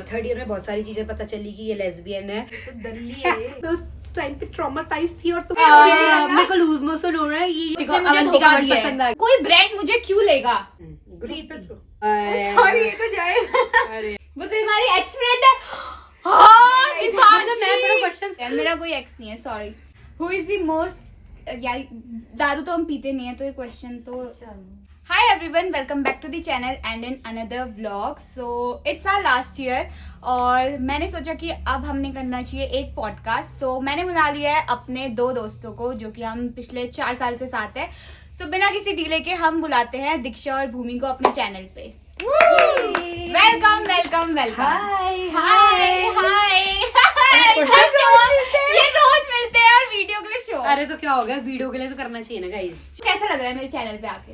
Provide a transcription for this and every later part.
Third year में बहुत सारी चीजें पता चली कि ये लेस्बियन है। तो दल्ली है ये। तो उस टाइम पे ट्रॉमाटाइज थी और तो मेरे मेरे को लूज मोशन हो रहा है। ये उसने मुझे धोखा दिया पसंद है। आ कोई ब्रांड मुझे क्यों लेगा? सॉरी ये तो जाए। अरे वो तो हमारी एक्स फ्रेंड है। हाँ, मैं दीपांशी। थोड़ा क्वेश्चन यार मेरा कोई एक्स नहीं है, sorry. Who is the most, यार दारू तो हम पीते नहीं है तो ये क्वेश्चन तो। Hi everyone, welcome back to the channel and in another vlog. So it's our last year और मैंने सोचा कि अब हमने करना चाहिए एक पॉडकास्ट। सो मैंने बुला लिया है अपने दो दोस्तों को जो कि हम पिछले 4 साल से साथ है। सो बिना किसी डीले के हम बुलाते हैं दीक्षा और भूमि को अपने चैनल पे। Welcome welcome welcome. Hi hi hi. ये रोज मिलते हैं और वीडियो के लिए शो। अरे तो क्या हो गया, वीडियो के लिए तो करना चाहिए ना गाइस। कैसा लग रहा है मेरे चैनल पे आके?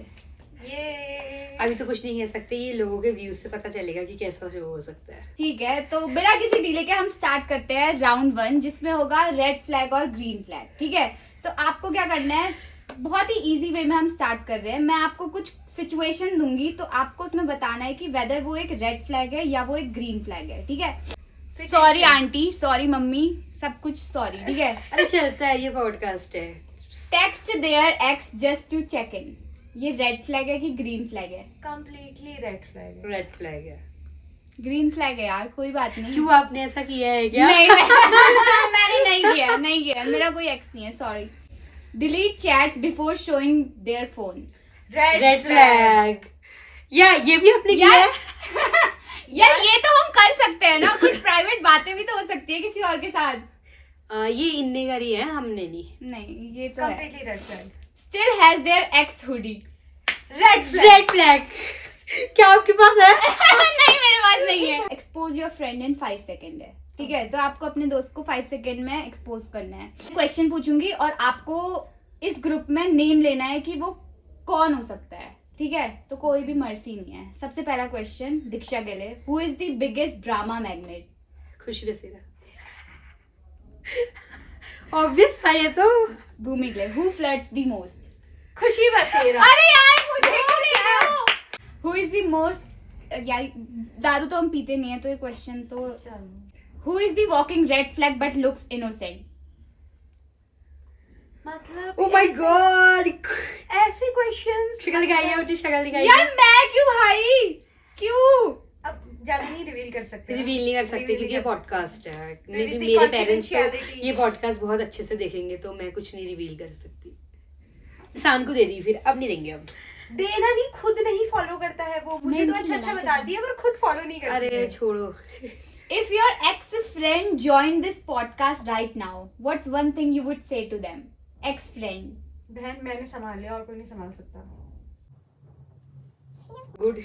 ये अभी तो कुछ नहीं कह सकते, ये लोगों के व्यूज से पता चलेगा कि कैसा शो हो सकता है। ठीक है, तो बिना किसी डीले के हम स्टार्ट करते हैं राउंड 1 जिसमें होगा रेड फ्लैग और ग्रीन फ्लैग। ठीक है, तो आपको क्या करना है, बहुत ही इजी वे में हम स्टार्ट कर रहे हैं। मैं आपको कुछ सिचुएशन दूंगी तो आपको उसमें बताना है कि वेदर वो एक रेड फ्लैग है या वो एक ग्रीन फ्लैग है। ठीक है, सॉरी आंटी, सॉरी मम्मी, सब कुछ सॉरी। ठीक है, अरे चलता है, ये पॉडकास्ट है। Text their ex just to check in. ये रेड फ्लैग है कि ग्रीन फ्लैग है? कंप्लीटली रेड फ्लैग है। रेड फ्लैग है। ग्रीन फ्लैग है यार, कोई बात नहीं। क्यों आपने ऐसा किया है क्या? नहीं मैंने नहीं किया, मेरा कोई एक्स नहीं है, sorry. Delete chats before showing their phone. Red flag. या ये भी आपने किया है? यार ये तो हम कर सकते हैं ना, कुछ प्राइवेट बातें भी तो हो सकती है किसी और के साथ। ये इनने करी है, हमने नहीं। नहीं, ये तो है। Completely red flag. Still has their x hoodie. Red flag. Red flag. क्या आपके पास है? नहीं, मेरे पास नहीं है। Expose your friend in 5 second है। ठीक है, तो आपको अपने दोस्त को 5 सेकेंड में एक्सपोज करना है। क्वेश्चन पूछूंगी और आपको इस ग्रुप में नेम लेना है कि वो कौन हो सकता है। ठीक है, तो कोई भी मर्सी नहीं है। सबसे पहला क्वेश्चन दीक्षा के लिए, who is the biggest drama magnet? खुशी बसेरा। ऑब्वियस था ये तो। भूमि के लिए, हु फ्लर्ट्स द मोस्ट? खुशी बसेरा। अरे यार मुझे क्यों ले रहे हो? हु इज द मोस्ट, यार दारू तो हम पीते नहीं है तो ये क्वेश्चन तो। Who is the walking red flag but looks innocent? मतलब ओह माय गॉड, ऐसे क्वेश्चंस शक्ल दिखाइए, अपनी शक्ल दिखाइए। यार मैं क्यों भाई, क्यों? अब ज्यादा नहीं रिवील कर सकते। रिवील नहीं कर सकते Reveal क्योंकि नहीं ये कर पॉडकास्ट है। मे Privacy, मेरे पेरेंट्स तो confidentiality। ये पॉडकास्ट बहुत अच्छे से देखेंगे तो मैं कुछ नहीं रिवील कर सकती। इंसान को दे दी, फिर अब नहीं देंगे। अब देना नहीं, खुद नहीं फॉलो करता है वो। मुझे तो अच्छा अच्छा बता दिया पर खुद फॉलो नहीं करता। अरे छोड़ो। If your ex-friend joined this podcast right now, what's one thing you would say to them? Ex-friend. बहन मैंने संभाल लिया और कोई नहीं संभाल सकता। Good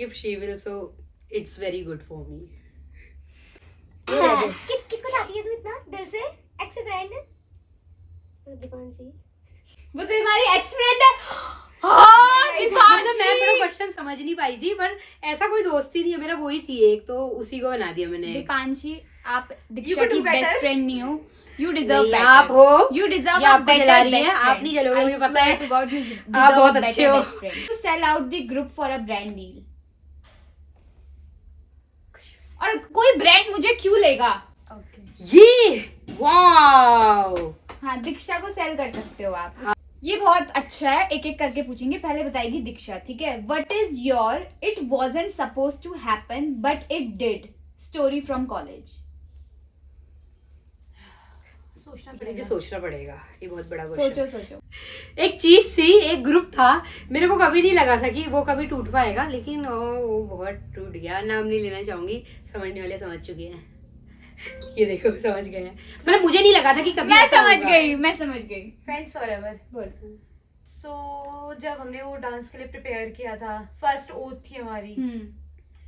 if she will, so it's very good for me. किसको चाहती है तू इतना दिल से? Ex friend Deepanshi. वो तो हमारी ex-friend है। हाँ, मैं दीपांशी। थोड़ा क्वेश्चन समझ नहीं पाई थी, पर ऐसा कोई दोस्त ही नहीं है मेरा, वही थी एक, तो उसी को बना दिया मैंने। दीपांशी, आप You दीक्षा could की do better. बेस्ट फ्रेंड नहीं हो। You deserve नहीं, better. आप हो। You deserve ये a आपको better जला रही best है, friend. आप नहीं जलोगे, I मुझे पता swear है। to God, you आप deserve बहुत a अच्छे better हो। best friend. To sell out the group for a brand deal. और कोई ब्रांड मुझे क्यों लेगा? ये वाओ। हाँ, दीक्षा को सेल कर सकते हो आप। ये बहुत अच्छा है, एक एक करके पूछेंगे। पहले बताएगी दीक्षा। ठीक है, what is your it wasn't suppose to happen but it did story from college? सोचना मुझे पड़ेगा। सोचना पड़ेगा, ये बहुत बड़ा क्वेश्चन। सोचो। एक चीज थी, एक ग्रुप था, मेरे को कभी नहीं लगा था कि वो कभी टूट पाएगा, लेकिन वो बहुत टूट गया। नाम नहीं लेना चाहूंगी, समझने वाले समझ चुके हैं। ये देखो, समझ गए हैं। मतलब मुझे नहीं लगा था कि कभी मैं ऐसा समझ होगा। गई। Friends forever. बोल। सो जब हमने वो डांस के लिए प्रिपेयर किया था, फर्स्ट ओथ थी हमारी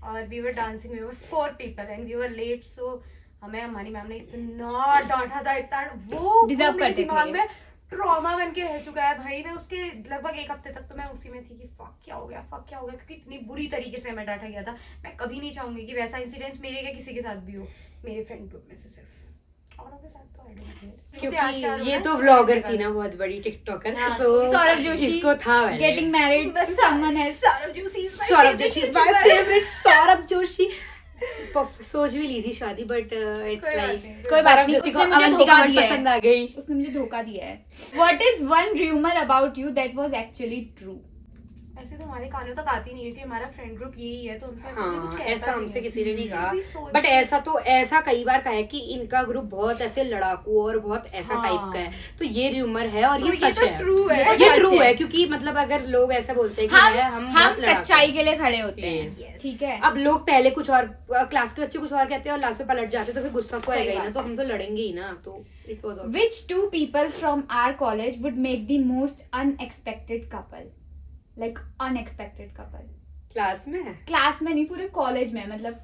और we were dancing, we were 4 people and we were late. So हमें हमारी मैम ने इतना डांटा था, इतना वो Deserve मेरे करते थे दिमाग ये। में ट्रॉमा बन के रह चुका है भाई। मैं उसके लगभग 1 हफ्ते तक तो मैं उसी में थी कि फक क्या हो गया, क्योंकि इतनी बुरी तरीके से हमें डांटा गया था। मैं कभी नहीं चाहूंगी कि वैसा इंसिडेंस मेरे या किसी के साथ भी हो, मेरे फ्रेंड ग्रुप में से सिर्फ। और के साथ तो I don't care। क्योंकि ये तो व्लॉगर थी ना, बहुत बड़ी टिकटॉकर। हाँ, तो सौरभ जोशी जिसको था getting married to someone else. Saurabh Joshi is my Saurabh favorite Joshi is my YouTuber। favorite। Saurabh Joshi सोच भी ली थी शादी बट इट्स कोई बात लाइक नहीं, कोई बात नहीं, उसने मुझे धोखा दिया है। पसंद आ गई। उसने मुझे धोखा दिया है। What is one rumor about you that was actually true? ऐसे तो हमारे कानों तक आती नहीं है कि हमारा फ्रेंड ग्रुप यही है, तो हमसे ऐसा कोई कुछ हाँ, कहता ऐसा नहीं हमसे है। किसी ने नहीं कहा भी सोच बट रही- ऐसा कई बार कहा है कि इनका ग्रुप बहुत ऐसे लड़ाकू और बहुत ऐसा हाँ। टाइप का है, तो ये रूमर है और तो ये सच तो है। ट्रू है। ये ये सच ट्रू है। है क्योंकि मतलब अगर लोग ऐसा बोलते हैं कि हम हम बहुत लड़ाकू सच्चाई हैं। के लिए खड़े होते Yes. हैं, ठीक है। अब लोग पहले कुछ और क्लास के बच्चे कुछ और कहते हैं और लास्ट में पलट जाते हैं तो फिर गुस्सा तो सही आएगा ही ना, बात। तो हम तो लड़ेंगे ही ना, तो it was Which two people from our college would make the most unexpected couple? Like unexpected couple. Class में क्लास में नहीं, पूरे कॉलेज में, मतलब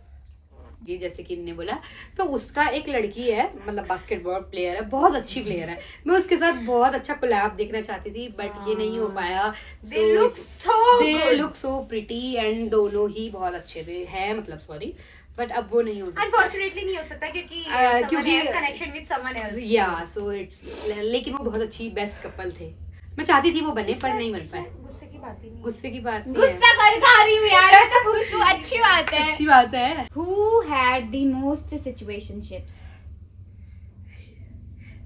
ये जैसे कि इनने बोला, तो उसका एक लड़की है, मतलब बास्केटबॉल प्लेयर है, बहुत अच्छी प्लेयर है। मैं उसके साथ बहुत अच्छा कोलैब देखना चाहती थी बट ये नहीं हो पाया। They look so they good. Look so pretty and दोनों ही बहुत अच्छे थे हैं, मतलब सॉरी बट अब वो नहीं हो सकता। Unfortunately नहीं हो सकता क्योंकि क्योंकि- कनेक्शन विद समवन एल्स। या सो इट्स, लेकिन वो बहुत अच्छी बेस्ट कपल थे। मैं चाहती थी वो बने पर नहीं बन पाए। गुस्से की बात ही नहीं है। गुस्से की बात नहीं है। गुस्सा कर खा रही हूँ यार, मैं तो खुश हूँ, अच्छी बात है। अच्छी बात है। Who had the most situationships?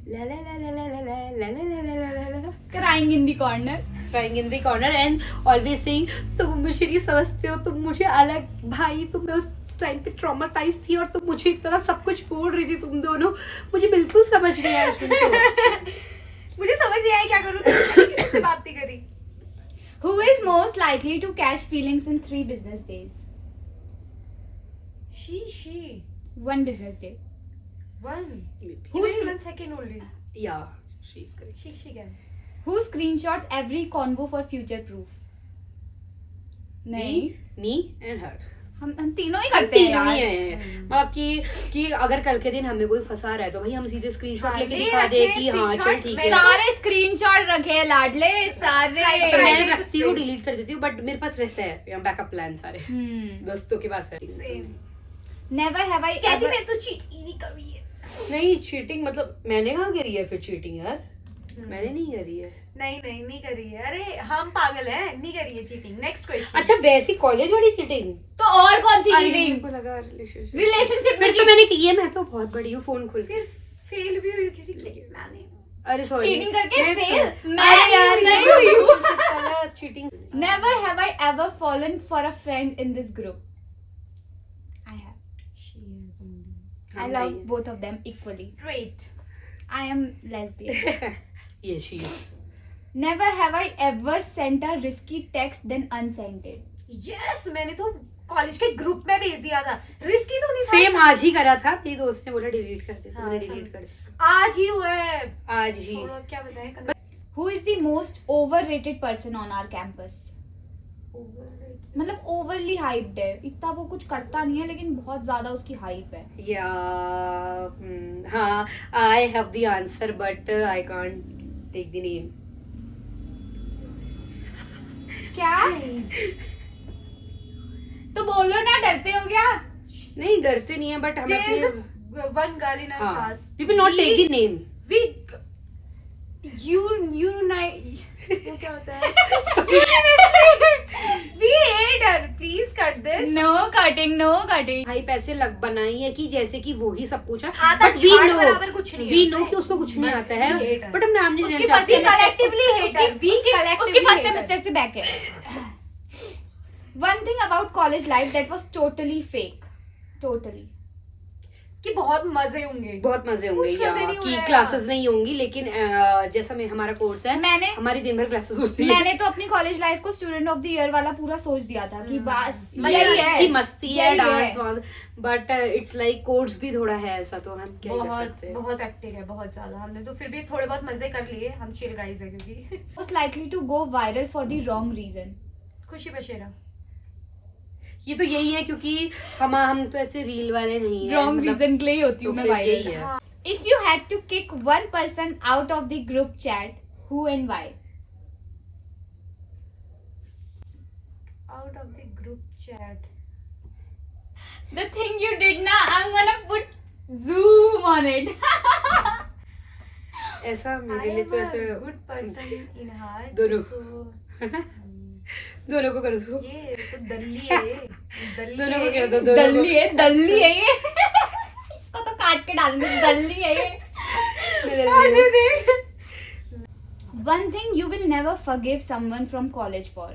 La La La La La La La La La La La La La. Crying in the corner. Crying in the corner and always saying तुम मुझे नहीं समझते हो, तुम मुझे अलग, भाई तुम उस टाइम पे ट्रॉमाटाइज थी और तुम मुझे इतना सब कुछ बोल रही थी, तुम दोनों मुझे बिल्कुल समझ नहीं आया तुमको। मुझे समझ नहीं आया क्या करूँ, तो किसी से बात नहीं करी। Who is most likely to catch feelings in 3 business days? She. 1 business day. One. Who's Even 1 second only. Yeah, she's correct. She क्या? Who screenshots every convo for future proof? नहीं, Me and her. हम तीनों ही हम करते हैं तीनों ही यार। हैं। मतलब कि अगर कल के दिन हमें कोई फंसा रहा है तो भाई हम सीधे स्क्रीनशॉट हाँ, लेके ले दिखा दे रखे कि हाँ चल screenshot, ठीक है। सारे स्क्रीनशॉट रखे हैं लाडले, सारे। तो मैं private रखती हूँ, उसपे। डिलीट कर देती हूँ बट मेरे पास रहता है बैकअप प्लान सारे दोस्तों के पास है। Same. Never have I कहती ever. मैं तो चीट ही नहीं करी है। नहीं चीटिंग मतलब मैंने कहाँ करी है फिर चीटिंग यार, मैंने नहीं करी है। नहीं करी है। अरे हम पागल हैं, नहीं करी है चीटिंग। Next question. अच्छा वैसी कॉलेज वाली चीटिंग? तो और कौन सी अरे, चीटिंग? मेरे को लगा रिलेशनशिप। रिलेशनशिप में फिर तो मैंने की है, मैं तो बहुत बड़ी हूँ, फोन खोल फिर फेल भी हुई क्योंकि लेकिन मैंने अरे सॉरी चीटिंग करके फेल? मैं मैं यार नहीं हुई हूँ। Cheating. Never have I ever fallen for a friend in this group. I have. I love both of them equally. Straight. I am lesbian. ये she is. Never have I ever sent a risky text then unsent it. Yes, मैंने तो college के group में भेज दिया था। Risky तो नहीं था। सेम आज ही करा था, मेरी दोस्त ने बोला डिलीट कर दे, तो हाँ, मैंने सब- डिलीट कर दिया आज ही हुआ है। आज ही। छोड़ो, अब क्या बताएं कल। Who is the most overrated person on our campus? मतलब ओवरली हाइप्ड है, इतना वो कुछ करता नहीं है लेकिन बहुत ज्यादा उसकी हाइप है। या हाँ, I have the answer but I can't take the name. क्या? तो बोलो ना, डरते हो क्या? नहीं डरते नहीं है बट हम There is अपने a one girl in our हाँ, class. we will not take the name. वो क्या होता है? We hate her. Please cut this. No cutting, no cutting. भाई पैसे लग बनाई है कि जैसे कि वो ही सब पूछा, आता बट वी झाड़ नो, बराबर कुछ नहीं है वी उसे। नो कि उसको कुछ नहीं But आता we है, hate her. बट हम नाम नहीं उसकी लेना फर्स्ट चाहते। collectively hate her. We collectively उसकी फर्स्ट hate her. सेमेस्टर से बैक है। One thing about college life that was totally fake. Totally. कि बहुत मजे होंगे। बहुत मजे होंगे कुछ या मजे नहीं हो कि रहे क्लासेस यार। नहीं होंगी, लेकिन जैसा में हमारा कोर्स है, मैंने हमारी दिन भर क्लासेस होती है। मैंने तो अपनी कॉलेज लाइफ को स्टूडेंट ऑफ द ईयर वाला पूरा सोच दिया था कि बस मजा यही है है कि मस्ती है, यही डांस वांस, बट इट्स लाइक कोर्स भी थोड़ा है ऐसा, तो हम क्या ही कर बहुत सकते हैं। बहुत एक्टिव है, बहुत ज्यादा। हमने तो फिर भी थोड़े बहुत मजे कर लिए। हम चिल गाइस है क्योंकि most likely to go viral for the wrong reason. खुशी बशेरा। ये तो यही है क्योंकि हम तो ऐसे रील वाले नहीं है, Wrong मतलब reason के लिए ही होती तो हूँ मैं फिर यही viral. है। हाँ, If you had to kick one person out of the group chat, who and why? out of the group chat. The thing you did na, I'm gonna put zoom on it. ऐसा I मेरे लिए am तो a ऐसे good person in heart. दोनों। So, दोनों को कर दो। ये तो दल्ली है ये। दोनों को कह दो, दोनों को। दल्ली है ये इसको तो काट के डालेंगे, दल्ली है ये। One thing you will never forgive someone from college for.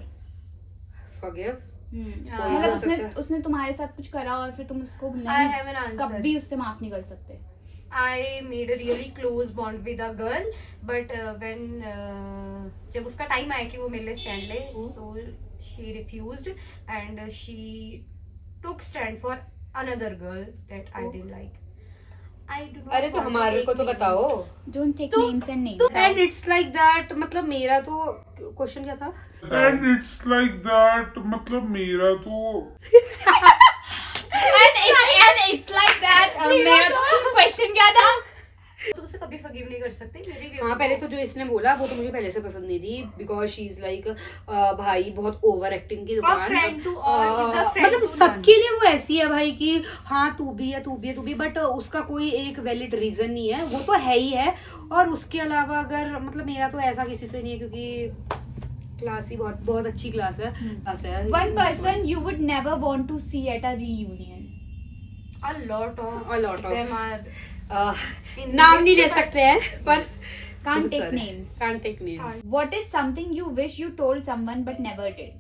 Forgive? मतलब हो उसने सकता है। उसने तुम्हारे साथ कुछ करा और फिर तुम उसको I नहीं have an answer. कभी उससे माफ नहीं कर सकते. I made a really close bond with a girl, but when जब उसका टाइम आया कि वो मेरे लिए स्टैंड ले, so she refused and she took stand for another girl that I didn't like. I do not अरे तो want to हमारे take को तो names. बताओ। Don't take तो- names and names. And it's like that, मतलब मेरा तो क्वेश्चन क्या था? And it's like that, मतलब मेरा तो and it's like that. मेरा तो क्वेश्चन क्या था? तुम उसे कभी forgive नहीं कर सकते मेरे लिए। हाँ, पहले तो जो इसने बोला वो तो मुझे पहले से पसंद नहीं थी, बिकॉज शी इज लाइक भाई बहुत ओवर एक्टिंग की दुकान। friend to all, he's a friend मतलब to सबके लिए वो ऐसी है भाई कि हाँ तू भी है, तू भी है, तू भी, बट उसका कोई एक वैलिड रीजन नहीं है, वो तो है ही है। और उसके अलावा अगर मतलब मेरा तो ऐसा किसी से नहीं है, क्योंकि क्लास ही बहुत बहुत अच्छी क्लास है। One person you would never want to see at a reunion. A lot of them are in नाम this नहीं ले but- सकते हैं, पर Can't take names. Can't take names. What is something you wish you told someone but never did?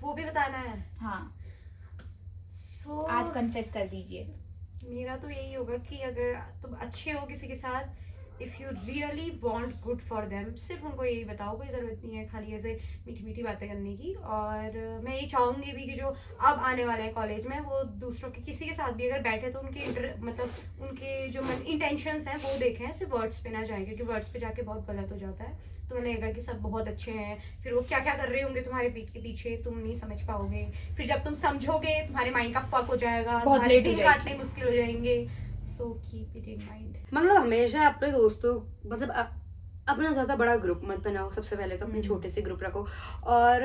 वो भी बताना है। हाँ, So आज confess कर दीजिए. मेरा तो यही होगा कि अगर तुम अच्छे हो किसी के साथ, if you really want good for them, सिर्फ उनको यही बताओ, कोई ज़रूरत नहीं है खाली ऐसे मीठी मीठी बातें करने की। और मैं ये चाहूँगी भी कि जो अब आने वाले हैं कॉलेज में, वो दूसरों के किसी के साथ भी अगर बैठे तो उनके मतलब उनके जो इंटेंशंस हैं वो देखें, सिर्फ वर्ड्स पे ना जाएं, क्योंकि वर्ड्स पे जाके बहुत गलत हो जाता है। तो मैंने लगेगा कि सब बहुत अच्छे हैं, फिर वो क्या क्या कर रहे होंगे तुम्हारे पीठ के पीछे तुम नहीं समझ पाओगे, फिर जब तुम समझोगे तुम्हारे माइंड का फक हो जाएगा, बहुत तुम्हारे late हो दिन जाएगी। काटने मुश्किल हो जाएंगे। So keep it in mind. मतलब हमेशा अपने दोस्तों मतलब अपना ज़्यादा बड़ा ग्रुप मत बनाओ। सबसे पहले तो अपने छोटे से ग्रुप रखो। और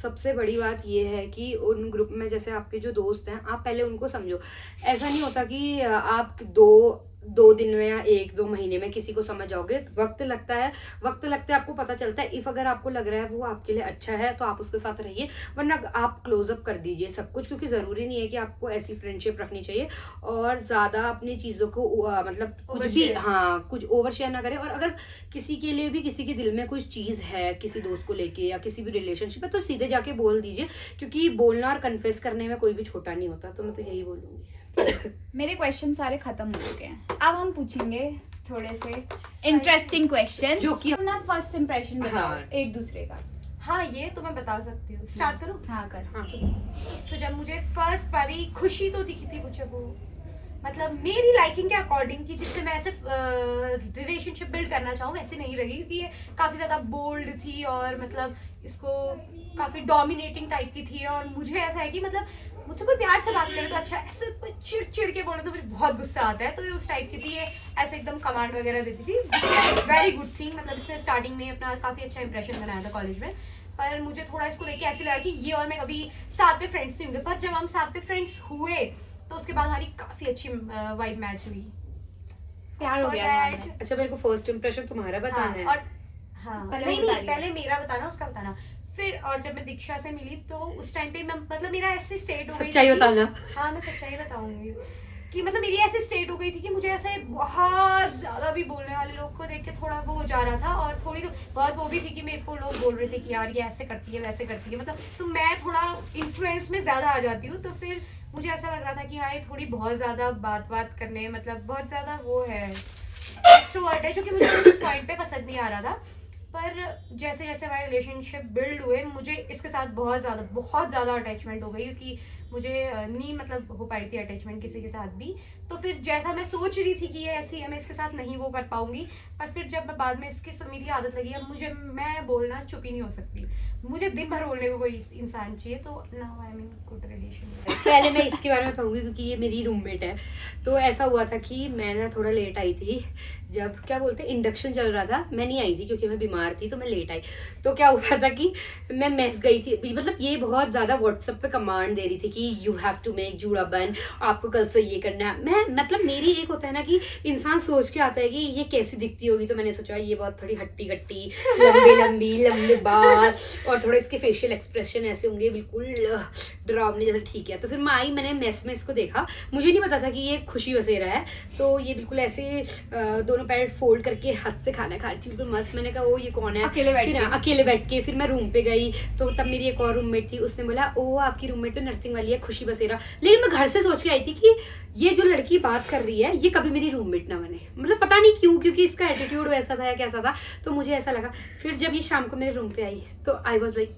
सबसे बड़ी बात ये है कि उन ग्रुप में जैसे आपके जो दोस्त हैं, आप पहले उनको समझो। ऐसा नहीं होता कि आप दो दिन में या 1-2 महीने में किसी को समझ जाओगे। वक्त लगता है, वक्त लगते आपको पता चलता है। इफ अगर आपको लग रहा है वो आपके लिए अच्छा है तो आप उसके साथ रहिए, वरना आप क्लोज अप कर दीजिए सब कुछ, क्योंकि ज़रूरी नहीं है कि आपको ऐसी फ्रेंडशिप रखनी चाहिए। और ज़्यादा अपनी चीज़ों को मतलब कुछ भी कुछ ओवर शेयर ना करें। और अगर किसी के लिए भी किसी के दिल में कुछ चीज़ है किसी दोस्त को लेके या किसी भी रिलेशनशिप है, तो सीधे जाके बोल दीजिए, क्योंकि बोलना और कन्फेस करने में कोई भी छोटा नहीं होता। तो मैं तो यही बोलूँगी। मेरे क्वेश्चन सारे खत्म हो चुके हैं। अब हम पूछेंगे थोड़े से इंटरेस्टिंग क्वेश्चन, जो कि अपना फर्स्ट इंप्रेशन बताओ हाँ। एक दूसरे का। हाँ, ये तो मैं बता सकती हूँ। स्टार्ट करूँ? हाँ कर। हाँ, तो जब मुझे फर्स्ट बारी खुशी तो दिखी थी मुझे, वो मतलब मेरी लाइकिंग के अकॉर्डिंग की, जिससे मैं ऐसे रिलेशनशिप बिल्ड करना चाहूँ वैसे नहीं लगी, क्योंकि ये काफ़ी ज़्यादा बोल्ड थी और मतलब इसको काफ़ी डोमिनेटिंग टाइप की थी। और मुझे ऐसा है कि मतलब मुझसे कोई प्यार से बात करे तो अच्छा, ऐसे कोई चिड़ के बोले तो मुझे बहुत गुस्सा आता है। तो ये उस टाइप की थी, ये ऐसे एकदम कमांड वगैरह देती थी। वेरी गुड थिंग, मतलब इसने स्टार्टिंग में अपना काफ़ी अच्छा इंप्रेशन बनाया था कॉलेज में। पर मुझे थोड़ा इसको देख के ऐसे लगा कि ये और मैं कभी साथ में फ्रेंड्स नहीं होंगे। पर जब हम साथ में फ्रेंड्स हुए तो उसके बाद हमारी काफ़ी अच्छी वाइब मैच हुई। प्यार हो गया So हमारा। अच्छा, मेरे को फर्स्ट इंप्रेशन तुम्हारा बताना है। और हाँ, पहले नहीं बता नहीं, दिया। पहले मेरा बताना, उसका बताना। फिर और जब मैं दीक्षा से मिली तो उस टाइम पे मैं मतलब मेरा ऐसी स्टेट हो गई सच्चाई थी कि- बताना। हाँ, मैं सच्चाई बताऊंगी कि मतलब मेरी ऐसी स्टेट हो गई थी कि मुझे ऐसे बहुत ज्यादा भी बोलने वाले लोग को देख के थोड़ा वो हो जा रहा था। और थोड़ी तो बहुत वो भी थी कि मेरे को लोग बोल रहे थे कि यार ये ऐसे करती है वैसे करती है, मतलब तो मैं थोड़ा इन्फ्लुएंस में ज्यादा आ जाती हूँ। तो फिर मुझे ऐसा लग रहा था कि हाँ, ये थोड़ी बहुत ज्यादा बात करने, मतलब बहुत ज्यादा वो है, एक्सट्रोवर्ट है, जो कि मुझे उस पॉइंट पे पसंद नहीं आ रहा था। पर जैसे जैसे हमारे रिलेशनशिप बिल्ड हुए, मुझे इसके साथ बहुत ज़्यादा अटैचमेंट हो गई, क्योंकि मुझे नहीं मतलब हो पाई थी अटैचमेंट किसी के साथ भी। तो फिर जैसा मैं सोच रही थी कि ये ऐसी है, मैं इसके साथ नहीं वो कर पाऊंगी। पर फिर जब मैं बाद में मेरी आदत लगी, अब मैं बोलना चुप ही नहीं हो सकती, मुझे दिन भर बोलने को कोई इंसान चाहिए। तो now I am in good relation. पहले मैं इसके बारे में कहूँगी क्योंकि ये मेरी रूममेट है। तो ऐसा हुआ था कि मैं ना थोड़ा लेट आई थी, जब क्या बोलते हैं इंडक्शन चल रहा था। मैं नहीं आई थी क्योंकि मैं बीमार थी, तो मैं लेट आई। तो क्या हुआ था कि मैं मेस गई थी, मतलब ये बहुत ज़्यादा व्हाट्सएप पे कमांड दे रही थी कि यू हैव टू मेक जूड़ा बन, आपको कल से ये करना है। मैं मतलब मेरी एक होता है ना कि इंसान सोच के आता है कि ये कैसी दिखती होगी, तो मैंने सोचा ये बहुत थोड़ी हट्टी कट्टी, लंबे लंबे बाल और थोड़े इसके फेशियल एक्सप्रेशन ऐसे होंगे बिल्कुल डरावने जैसे, ठीक है। तो फिर मैं आई, मैंने मेस में इसको देखा, मुझे नहीं पता था कि ये खुशी वसेरा है। तो ये बिल्कुल ऐसे दोनों पैर फोल्ड करके हाथ से खाना खा रही थी, बिल्कुल मस्त। मैंने कहा वो ये कौन है, अकेले बैठ फिर के। अकेले बैठ के फिर मैं रूम पे गई, तो तब मेरी एक और रूममेट थी, उसने बोला ओ आपकी रूममेट तो नर्सिंग वाली है, खुशी बसेरा। लेकिन मैं घर से सोच के आई थी कि ये जो लड़की बात कर रही है ये कभी मेरी रूममेट ना बने, मतलब पता नहीं क्यों, क्योंकि इसका एटीट्यूड वैसा था या कैसा था, तो मुझे ऐसा लगा। फिर जब ये शाम को मेरे रूम पे आई तो आई वाज लाइक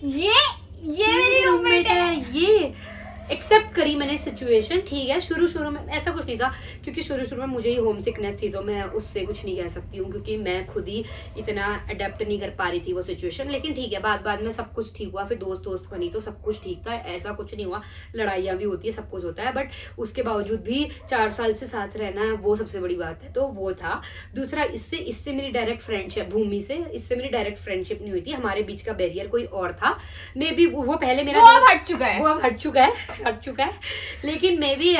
ये मेरी रूममेट है। ये एक्सेप्ट करी मैंने सिचुएशन, ठीक है। शुरू शुरू में ऐसा कुछ नहीं था, क्योंकि शुरू में मुझे ही होम सिकनेस थी, तो मैं उससे कुछ नहीं कह सकती हूँ, क्योंकि मैं खुद ही इतना अडेप्ट नहीं कर पा रही थी वो सिचुएशन। लेकिन ठीक है, बाद में सब कुछ ठीक हुआ, फिर दोस्त बनी तो सब कुछ ठीक था, ऐसा कुछ नहीं हुआ। लड़ाइयाँ भी होती है, सब कुछ होता है, बट उसके बावजूद भी 4 साल से साथ रहना वो सबसे बड़ी बात है, तो वो था। दूसरा, इससे मेरी डायरेक्ट फ्रेंडशिप, भूमि से इससे मेरी डायरेक्ट फ्रेंडशिप नहीं हुई थी, हमारे बीच का बैरियर कोई और था। मे बी वो पहले मेरा वो अब हट चुका है। वो अब हट चुका है, लेकिन मैं भी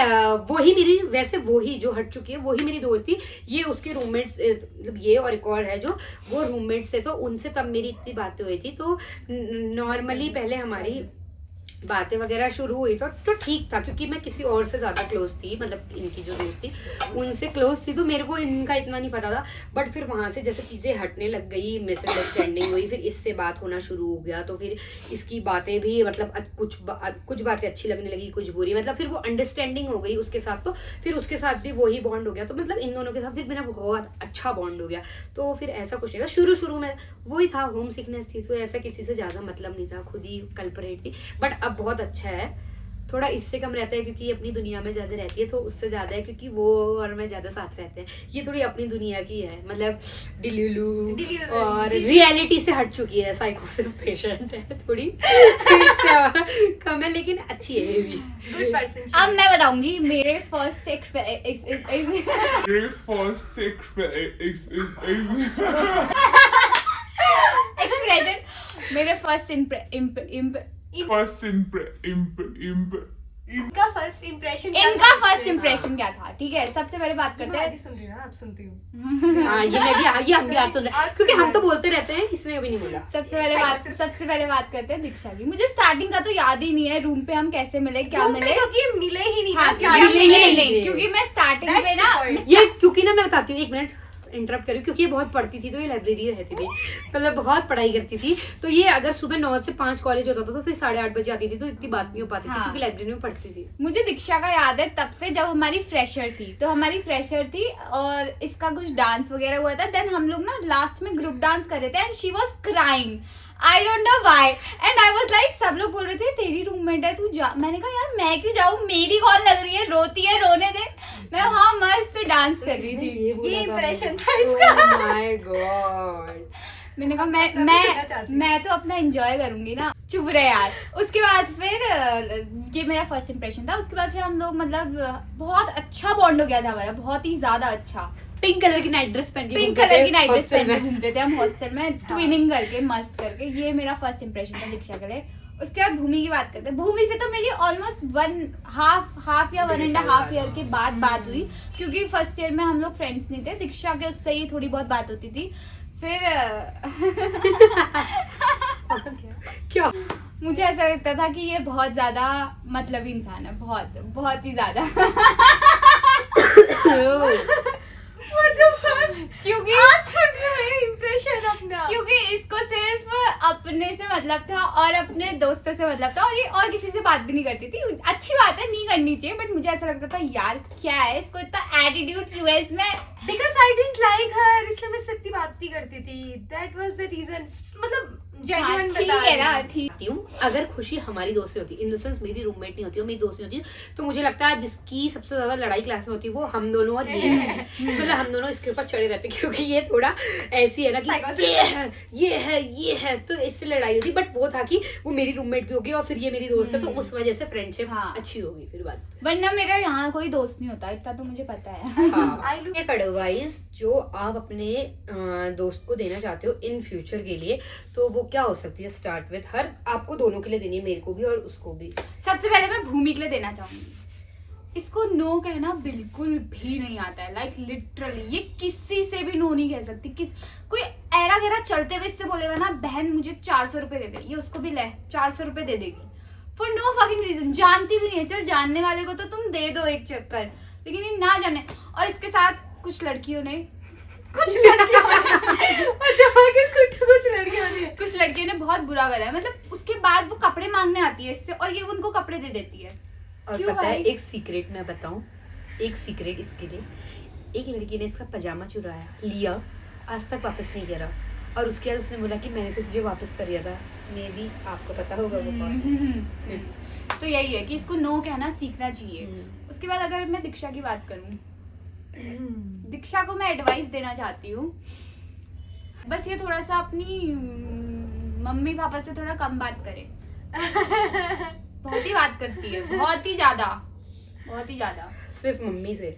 वही मेरी, वैसे वही जो हट चुकी है वही मेरी दोस्त थी। ये उसके रूममेट्स, मतलब ये और एक और है जो वो रूममेट्स थे, तो उनसे तब मेरी इतनी बातें हुई थी। तो नॉर्मली पहले हमारी बातें वगैरह शुरू हुई तो ठीक था, क्योंकि मैं किसी और से ज्यादा क्लोज थी, मतलब इनकी जो दोस्त थी उनसे क्लोज थी, तो मेरे को इनका इतना नहीं पता था। बट फिर वहां से जैसे चीजें हटने लग गई, मिसअंडरस्टैंडिंग हुई, फिर इससे बात होना शुरू हो गया, तो फिर इसकी बातें भी मतलब कुछ बातें अच्छी लगने लगी, कुछ बुरी, मतलब फिर वो अंडरस्टैंडिंग हो गई उसके साथ, तो फिर उसके साथ भी वही बॉन्ड हो गया। तो मतलब इन दोनों के साथ फिर मेरा बहुत अच्छा बॉन्ड हो गया। तो फिर ऐसा कुछ नहीं था, शुरू में वही था, होम सिकनेस थी, तो ऐसा किसी से ज्यादा मतलब नहीं था, खुद ही कल्परेट थी। बट अब बहुत अच्छा है, थोड़ा इससे कम रहता है क्योंकि ये अपनी दुनिया में ज्यादा रहती है, तो उससे ज्यादा है क्योंकि वो और मैं ज्यादा साथ रहते हैं। ये थोड़ी अपनी दुनिया की है, मतलब डिल्यूलू और रियलिटी से हट चुकी है, साइकोसिस पेशेंट है थोड़ी, तो इससे और कम है, लेकिन अच्छी है ये भी। Good person. अब मैं बताऊंगी मेरे फर्स्ट एक्सप्रेशन, मेरे फर्स्ट इनका फर्स्ट इम्प्रेशन क्या था, ठीक है। सबसे पहले बात करते हैं, सुन रही हूँ ना, आप सुनती हूँ। हाँ, ये हम भी आज सुन रहे हैं, क्योंकि हम तो बोलते रहते हैं, इसने अभी नहीं बोला। सबसे पहले बात करते हैं दीक्षा की। मुझे स्टार्टिंग का तो याद ही नहीं है, रूम पे हम कैसे मिले, क्या मिले, क्योंकि मिले ही नहीं। हाँ, मिले नहीं, क्योंकि मैं स्टार्टिंग में ना, ये क्योंकि ना, मैं बताती हूँ, एक मिनट इंटरप्ट करूँ, क्योंकि ये बहुत पढ़ती थी, तो ये लाइब्रेरी रहती थी, मतलब बहुत पढ़ाई करती थी। तो ये अगर सुबह 9 से 5 कॉलेज होता था, तो फिर 8:30 बजे आती थी, तो इतनी बात नहीं हो पाती थी, क्योंकि लाइब्रेरी में पढ़ती थी। मुझे दीक्षा का याद है तब से, जब हमारी फ्रेशर थी और इसका कुछ डांस वगैरह हुआ था। देन हम लोग ना लास्ट में ग्रुप डांस कर रहे थे, and she was crying, I don't know why, and I was like, सब लोग बोल रहे थे तेरी रूममेट है, तू जा। मैंने कहा यार मैं क्यों जाऊँ, मेरी कौन लग रही है, रोती है, रोने दे। मैं वहाँ मस्त डांस कर रही थी। ये इम्प्रेशन था इसका। Oh my God. मैंने कहा मैं तो अपना एंजॉय करूंगी ना, चुप रहे यार। उसके बाद फिर ये मेरा फर्स्ट इंप्रेशन था। उसके बाद फिर हम लोग मतलब बहुत अच्छा बॉन्ड हो गया था हमारा, बहुत ही ज्यादा अच्छा। पिंक कलर की नाइट ड्रेस पहन के घूमते थे हम हॉस्टल में, ट्विनिंग करके, मस्त करके। ये मेरा फर्स्ट इंप्रेशन था दीक्षा के लिए। उसके बाद भूमि की बात करते हैं। भूमि से तो मेरी ऑलमोस्ट 1.5 ईयर के बाद बात हुई, क्योंकि फर्स्ट ईयर में हम लोग फ्रेंड्स नहीं थे। दीक्षा के उससे ही थोड़ी बहुत बात होती थी। फिर क्या मुझे ऐसा लगता था कि ये बहुत ज्यादा मतलबी इंसान है, बहुत ही ज्यादा। क्योंकि क्योंकि इसको सिर्फ अपने से मतलब था और अपने दोस्तों से मतलब था, और ये और किसी से बात भी नहीं करती थी। अच्छी बात है, नहीं करनी चाहिए, बट मुझे ऐसा लगता था यार क्या है इसको इतना एटीट्यूड यूएस में। Because I didn't like her, इसलिए मैं इतनी बात नहीं करती थी। That was the reason. मतलब genuine ठीक बता है ना, रही हूँ। ठीक। हूँ, अगर खुशी हमारी दोस्त से होती, इन द सेंस मेरी रूममेट नहीं होती, मेरी दोस्त नहीं होती, तो मुझे लगता है जिसकी सबसे ज्यादा लड़ाई क्लास में होती है वो हम दोनों और ये है। मतलब हम दोनों इसके ऊपर चढ़े रहते, क्योंकि ये थोड़ा ऐसी है ना कि ये है, तो इससे लड़ाई होती। बट वो था कि वो मेरी रूममेट भी होगी और फिर ये मेरी दोस्त है, तो उस वजह से फ्रेंडशिप अच्छी होगी फिर बात। वरना मेरा यहाँ कोई दोस्त नहीं होता, इतना तो मुझे पता है। एक एडवाइस जो आप अपने दोस्त को देना चाहते हो इन फ्यूचर के लिए, तो वो क्या हो सकती है? स्टार्ट विथ हर, आपको दोनों के लिए देनी है, मेरे को भी और उसको भी। सबसे पहले मैं भूमि के लिए देना चाहूंगी। इसको नो कहना बिल्कुल भी नहीं आता है, लाइक लिटरली ये किसी से भी नो नहीं कह सकती। कोई ऐरा गैरा चलते हुए इससे बोलेगा ना बहन मुझे 400 रुपए दे दे, ये उसको भी ले 400 रुपए दे देगी फॉर नो फकिंग रीजन। जानती भी नहीं है, चल जानने वाले को तो तुम दे दो एक चक्कर, लेकिन ये ना जाने। और इसके साथ कुछ लड़कियों ने कुछ लड़कियों ने बहुत बुरा करा है, मतलब उसके बाद वो कपड़े मांगने आती है इससे और ये उनको कपड़े दे देती है। और क्यों पता है भाई? एक सीक्रेट मैं बताऊं, एक सीक्रेट इसके लिए, एक लड़की ने इसका पजामा चुराया लिया, आज तक वापस नहीं करा, और उसके बाद उसने बोला कि मैंने तो तुझे वापस कर दिया था। मे भी आपको पता होगा वो कौन। तो यही है कि इसको नो कहना सीखना चाहिए। उसके बाद अगर मैं दीक्षा की बात करूं, दीक्षा को मैं एडवाइस देना चाहती हूँ, बस ये थोड़ा सा अपनी मम्मी पापा से थोड़ा कम बात करे। बहुत ही बात करती है, बहुत ही ज्यादा। सिर्फ मम्मी से,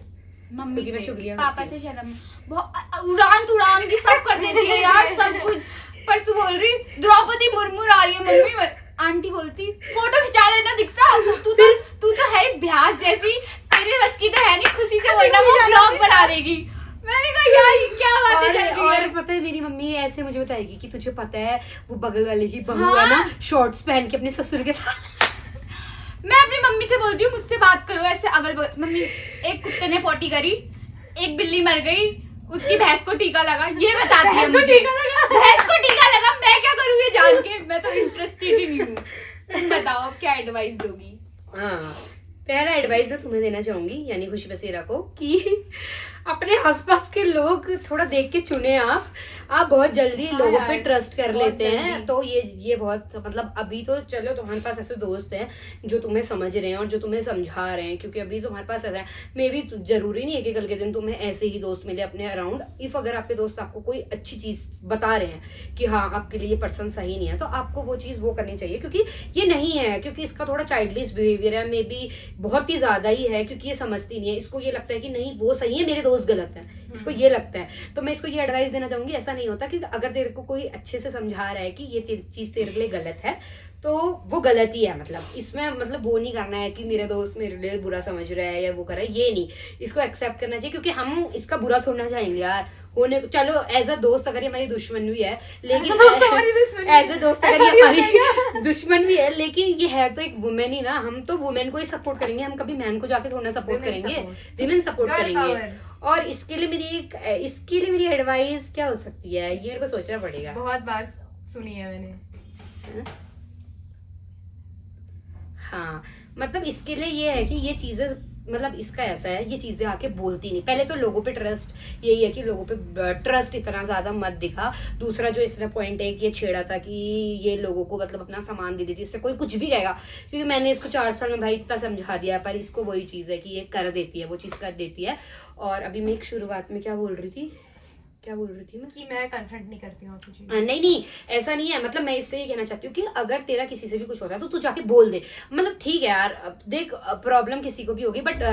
मम्मी क्योंकि मैं से, चुगलियां पापा करती से शर्म, उड़ान की सब कर देती है यार, सब कुछ। परसों बोल रही द्रौपदी मुर्मू आ रही है मम्मी में, आंटी बोलती फोटो खिंचा लेना दीक्षा, तू तो है भ्यास जैसी, तेरे बस की तो है नहीं, खुशी से वरना वो ब्लॉग बना देगी। मैंने कहा यार ये क्या बात है कर रही और है। पता है मेरी मम्मी ऐसे मुझे बताएगी कि तुझे पता है वो बगल वाले की बहू हाँ। है ना, शॉर्ट्स पहन के अपने ससुर के साथ। मैं अपनी मम्मी से बोलती हूँ मुझसे बात करो ऐसे अगल बगल। मम्मी एक कुत्ते ने पोटी करी, एक बिल्ली मर गई, उसकी भैंस को टीका लगा, ये बताती है मुझे। भैंस को टीका लगा, मैं क्या करूँ ये जान के, मैं तो इंटरेस्टेड ही नहीं हूँ। तुम बताओ अब क्या एडवाइस दोगी? हाँ, पहला एडवाइस मैं तुम्हें देना चाहूंगी यानी खुशी बसेरा को कि अपने आसपास के लोग थोड़ा देख के चुने। आप बहुत जल्दी हाँ लोगों यार, पे ट्रस्ट कर बहुत लेते हैं, जल्दी। तो ये बहुत मतलब अभी तो चलो तुम्हारे पास ऐसे दोस्त हैं जो तुम्हें समझ रहे हैं और जो तुम्हें समझा रहे हैं, क्योंकि अभी तुम्हारे पास ऐसा है। मे भी जरूरी नहीं है कि कल के दिन तुम्हें ऐसे ही दोस्त मिले अपने अराउंड। इफ अगर आपके दोस्त आपको कोई अच्छी चीज बता रहे हैं कि हाँ आपके लिए ये पर्सन सही नहीं है, तो आपको वो चीज वो करनी चाहिए, क्योंकि ये नहीं है, क्योंकि इसका थोड़ा चाइल्डिश बिहेवियर है, मे बी बहुत ही ज्यादा ही है, क्योंकि ये समझती नहीं है। इसको ये लगता है कि नहीं वो सही है, मेरे दोस्त गलत है, इसको ये लगता है। तो मैं इसको ये एडवाइस देना चाहूंगी, ऐसा नहीं होता कि अगर तेरे को कोई अच्छे से समझा रहा है कि ये चीज तेरे लिए गलत है तो वो गलत ही है। मतलब इसमें मतलब वो नहीं करना है कि मेरा दोस्त मेरे लिए बुरा समझ रहा है या वो कर रहा है, ये नहीं, इसको एक्सेप्ट करना चाहिए, क्योंकि हम इसका बुरा थोड़ा चाहेंगे यार होने। चलो एज अ दोस्त अगर ये हमारी दुश्मन भी है, लेकिन एज अ दोस्त अगर ये हमारी दुश्मन भी है, लेकिन ये है तो एक वुमेन ही ना, हम तो वुमेन को ही सपोर्ट करेंगे, हम कभी मैन को जाके थोड़ा सपोर्ट करेंगे, विमेन सपोर्ट करेंगे। और इसके लिए मेरी एडवाइस क्या हो सकती है, ये मेरे को सोचना पड़ेगा। बहुत बार सुनी है मैंने। हाँ, मतलब इसके लिए ये है कि ये चीजें मतलब इसका ऐसा है, ये चीजें आके बोलती नहीं। पहले तो लोगों पे ट्रस्ट, यही है कि लोगों पे ट्रस्ट इतना ज्यादा मत दिखा। दूसरा जो इसने पॉइंट है कि ये छेड़ा था कि ये लोगों को मतलब अपना सामान दे देती, इससे कोई कुछ भी कहेगा, क्योंकि मैंने इसको 4 साल में भाई इतना समझा दिया, पर इसको वही चीज है कि ये कर देती है, वो चीज कर देती है। और अभी मैं एक शुरुआत में क्या बोल रही थी मैं कि मैं कन्फ्रंट नहीं करती हूँ तुझे। नहीं ऐसा नहीं है। मतलब मैं इससे ये कहना चाहती हूँ कि अगर तेरा किसी से भी कुछ होता है तो तू जाके बोल दे। मतलब ठीक है यार, अब देख प्रॉब्लम किसी को भी होगी, बट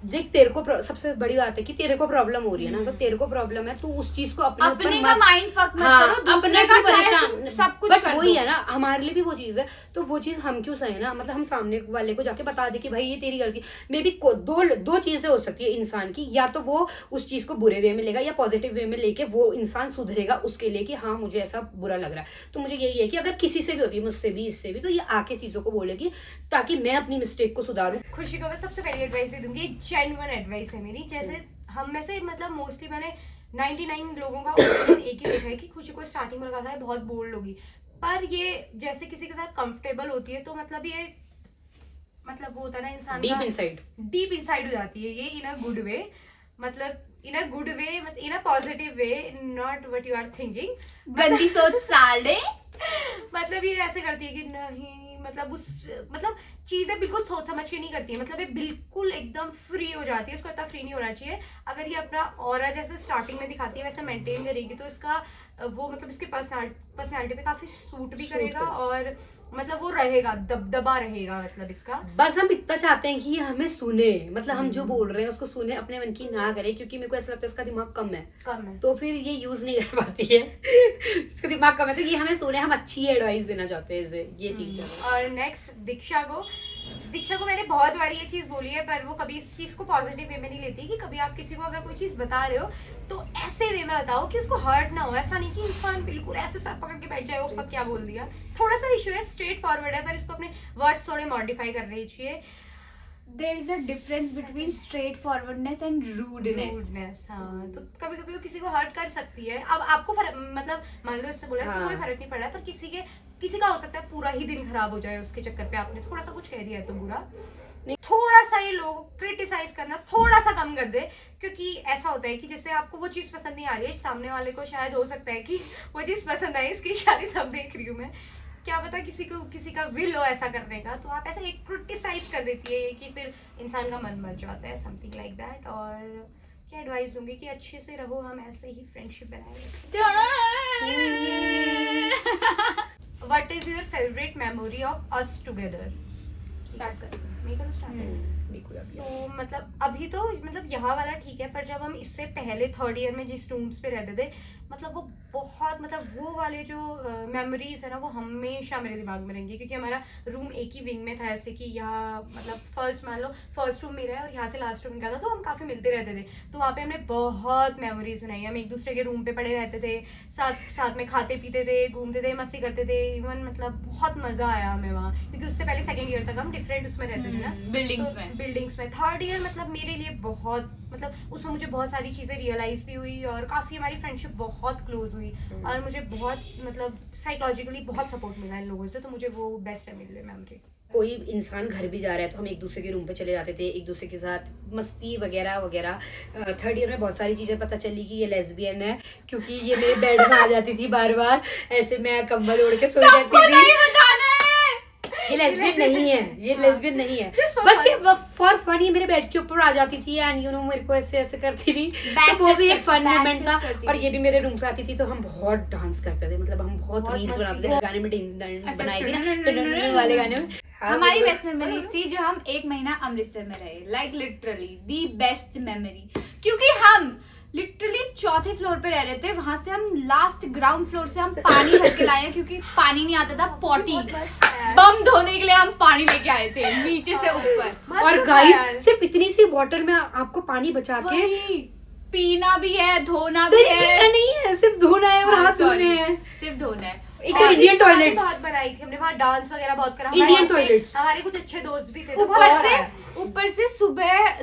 देख तेरे को सबसे बड़ी बात है कि तेरे को प्रॉब्लम हो रही है ना, तो तेरे को प्रॉब्लम है, तू उस चीज को अपने का माइंड फक मत करो, दूसरे का चाहे सब कुछ कर दो। वही है ना, हमारे लिए भी वो चीज है, तो वो चीज हम क्यों सहे ना। मतलब हम सामने वाले को जाके बता दे कि भाई ये तेरी गलती। मे बी दो चीजें हो सकती है इंसान की, या तो वो उस चीज को बुरे वे में लेगा या पॉजिटिव वे में लेके वो इंसान सुधरेगा उसके लिए कि हाँ मुझे ऐसा बुरा लग रहा है। तो मुझे यही है कि अगर किसी से भी होती है, मुझसे भी इससे भी, तो ये आके चीजों को बोलेगी ताकि मैं अपनी मिस्टेक को सुधारूं। खुशी को मैं सबसे पहली एडवाइस दे दूंगी, जेन्युइन एडवाइस है मेरी। जैसे हम में से मतलब मोस्टली मैंने 99 लोगों का ओपिनियन एक ही देखा है कि खुशी को स्टार्टिंग में लगा था बहुत बोल्ड होगी, पर ये जैसे किसी के साथ कंफर्टेबल होती है तो मतलब ये मतलब वो होता है ना इंसान डीप इनसाइड हो जाती है ये, इन अ गुड वे, मतलब in a good way, in a positive way, not what you are thinking. गंदी सोच साले। मतलब ये ऐसे करती है कि नहीं, मतलब चीजें बिल्कुल सोच समझ के नहीं करती है, मतलब ये बिल्कुल एकदम फ्री हो जाती है। इसको इतना फ्री नहीं होना चाहिए। अगर ये अपना ऑरा जैसे स्टार्टिंग में दिखाती है वैसे मेंटेन करेगी तो इसका वो मतलब इसके पर्सनालिटी पे काफी सूट भी करेगा और मतलब वो रहेगा, दबदबा रहेगा मतलब इसका। बस हम इतना चाहते हैं कि ये हमें सुने, मतलब हम जो बोल रहे हैं उसको सुने, अपने मन की ना करे, क्योंकि मेरे को ऐसा लगता है इसका दिमाग कम है तो फिर ये यूज नहीं कर पाती है। इसका दिमाग कम है तो ये हमें सुने, हम अच्छी एडवाइस देना चाहते हैं इसे, ये चीज है। और नेक्स्ट दीक्षा को मैंने बहुत बार ये चीज बोली है, पर वो कभी इस चीज को पॉजिटिव वे में नहीं लेती कि कभी आप किसी को अगर कोई चीज बता रहे हो तो ऐसे ऐसे वे में बताओ कि उसको हर्ट ना हो, ऐसा नहीं कि इंसान बिल्कुल ऐसे सर पकड़ के बैठ जाए, वो क्या बोल दिया। थोड़ा सा इशू है, स्ट्रेट फॉरवर्ड है, पर इसको अपने वर्ड्स थोड़े मॉडिफाई कर दीजिए। There is a difference between straightforwardness and rudeness. Rudeness, हाँ, तो कभी कभी वो किसी को हर्ट कर सकती है। अब आपको मतलब मान लो इससे बोला इसको कोई फर्क नहीं पड़ रहा है, पर किसी का हो सकता है पूरा ही दिन खराब हो जाए उसके चक्कर पे, आपने थोड़ा सा कुछ कह दिया है तो बुरा। थोड़ा सा ये लोग क्रिटिसाइज करना थोड़ा सा कम कर दे, क्योंकि ऐसा होता है कि जैसे आपको वो चीज पसंद नहीं आ रही है, सामने वाले को शायद हो सकता है कि वो चीज पसंद आई, इसकी शादी सब देख रही हूँ मैं, क्या पता किसी का विल हो ऐसा करने का, तो आप ऐसा एक क्रिटिसाइज कर देती है कि फिर इंसान का मन मर जाता है, समथिंग लाइक दैट। और क्या एडवाइस दूंगी कि अच्छे से रहो, हम ऐसे ही फ्रेंडशिप बनाए। What is your favourite memory of us together? तो मतलब अभी तो मतलब यहाँ वाला ठीक है, पर जब हम इससे पहले थर्ड ईयर में जिस रूम्स पे रहते थे, मतलब वो बहुत मतलब वो वाले जो मेमोरीज है ना, वो हमेशा मेरे दिमाग में रहेंगी, क्योंकि हमारा रूम एक ही विंग में था, ऐसे कि यहाँ मतलब मान लो फर्स्ट रूम मेरा है और यहाँ से लास्ट रूम का था, तो हम काफ़ी मिलते रहते थे, तो वहाँ पे हमने बहुत मेमोरीज बनाई। हम एक दूसरे के रूम पे पड़े रहते थे, साथ में खाते पीते थे, घूमते थे, मस्ती करते थे, इवन मतलब बहुत मज़ा आया हमें वहाँ, क्योंकि उससे पहले सेकेंड ईयर तक हम डिफरेंट उसमें रहते थे ना, बिल्डिंग्स में। थर्ड ईयर मतलब मेरे लिए बहुत मतलब उसमें मुझे बहुत सारी चीज़ें रियलाइज भी हुई और काफ़ी हमारी फ्रेंडशिप बहुत क्लोज हुई, और मुझे बहुत मतलब साइकोलॉजिकली बहुत सपोर्ट मिला इन लोगों से, तो मुझे वो बेस्ट है मेरे लिए मेमोरी। कोई इंसान घर भी जा रहा है तो हम एक दूसरे के रूम पे चले जाते थे, एक दूसरे के साथ मस्ती वगैरह वगैरह। थर्ड ईयर में बहुत सारी चीज़ें पता चली कि ये लेस्बियन है, क्योंकि ये मेरे बेड में आ जाती थी बार बार, ऐसे मैं कंबल ओढ़ के सो जाती थी। ये लेस्बियन नहीं है, ये लेस्बियन नहीं है, बस ये फॉर फन ही मेरे बेड के ऊपर आ जाती थी एंड यू नो मेरे को ऐसे ऐसे करती थी, तो वो भी एक फन मोमेंट था। और ये भी मेरे रूम पे आती थी, तो हम बहुत डांस करते थे, मतलब हम बहुत रील्स बनाते थे, गाने में बनाई थी ना वाले गाने में। हमारी बेस्ट मेमोरीज थी जो हम 1 महीना अमृतसर में रहे, like literally the best memory, क्योंकि हम लिटरली चौथे फ्लोर पे रह रहे थे, वहां से हम लास्ट ग्राउंड फ्लोर से हम पानी भर के लाए, क्योंकि पानी नहीं आता था, पॉटी बम धोने के लिए हम पानी लेके आए थे नीचे से ऊपर। और गाइस सिर्फ इतनी सी बॉटल में आपको पानी बचा के पीना भी है, धोना भी है, नहीं है सिर्फ धोना है और हाथ धोने हैं, सिर्फ धोना है। एक तो इंडियन टॉयलेट बहुत बनाई थी हमने, वहाँ डांस वगैरह बहुत करा, इंडियन टॉयलेट्स। हमारे कुछ अच्छे दोस्त भी थे, तो ऊपर से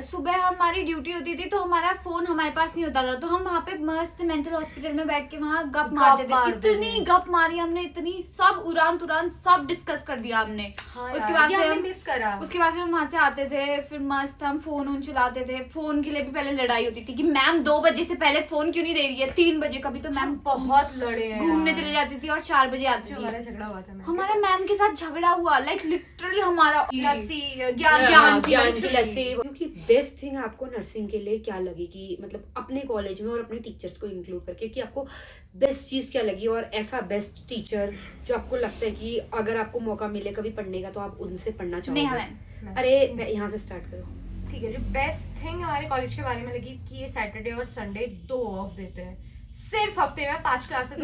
सुबह हमारी ड्यूटी होती थी, तो हमारा फोन हमारे पास नहीं होता था, तो हम वहाँ पे मस्त मेंटल हॉस्पिटल में बैठ के वहाँ गप मारते थे। इतनी गप मारी हमने, इतनी सब उड़ान तुरान सब डिस्कस कर दिया हमने। उसके बाद फिर हम वहाँ से आते थे, फिर मस्त हम फोन चलाते थे। फोन के लिए भी पहले लड़ाई होती थी कि मैम 2 बजे से पहले फोन क्यों नहीं दे रही है, 3 बजे कभी तो मैम बहुत लड़े हैं, घूमने चले जाती थी और 4 बजे आती थी। हमारा झगड़ा हुआ था, हमारा मैम के साथ झगड़ा हुआ, लाइक लिटरली हमारा ज्ञान की लस्सी। क्योंकि बेस्ट थिंग आपको नर्सिंग के लिए क्या लगी कि मतलब अपने कॉलेज में और अपने टीचर्स को इंक्लूड करके, कि आपको बेस्ट चीज क्या लगी, और ऐसा बेस्ट टीचर जो आपको लगता है कि अगर आपको मौका मिले कभी पढ़ने का तो आप उनसे पढ़ना चाहोगे? अरे यहाँ से स्टार्ट करो। ठीक है, जो बेस्ट थिंग हमारे कॉलेज के बारे में लगी कि ये सैटरडे और संडे 2 ऑफ देते हैं, सिर्फ हफ्ते में 5 क्लासेस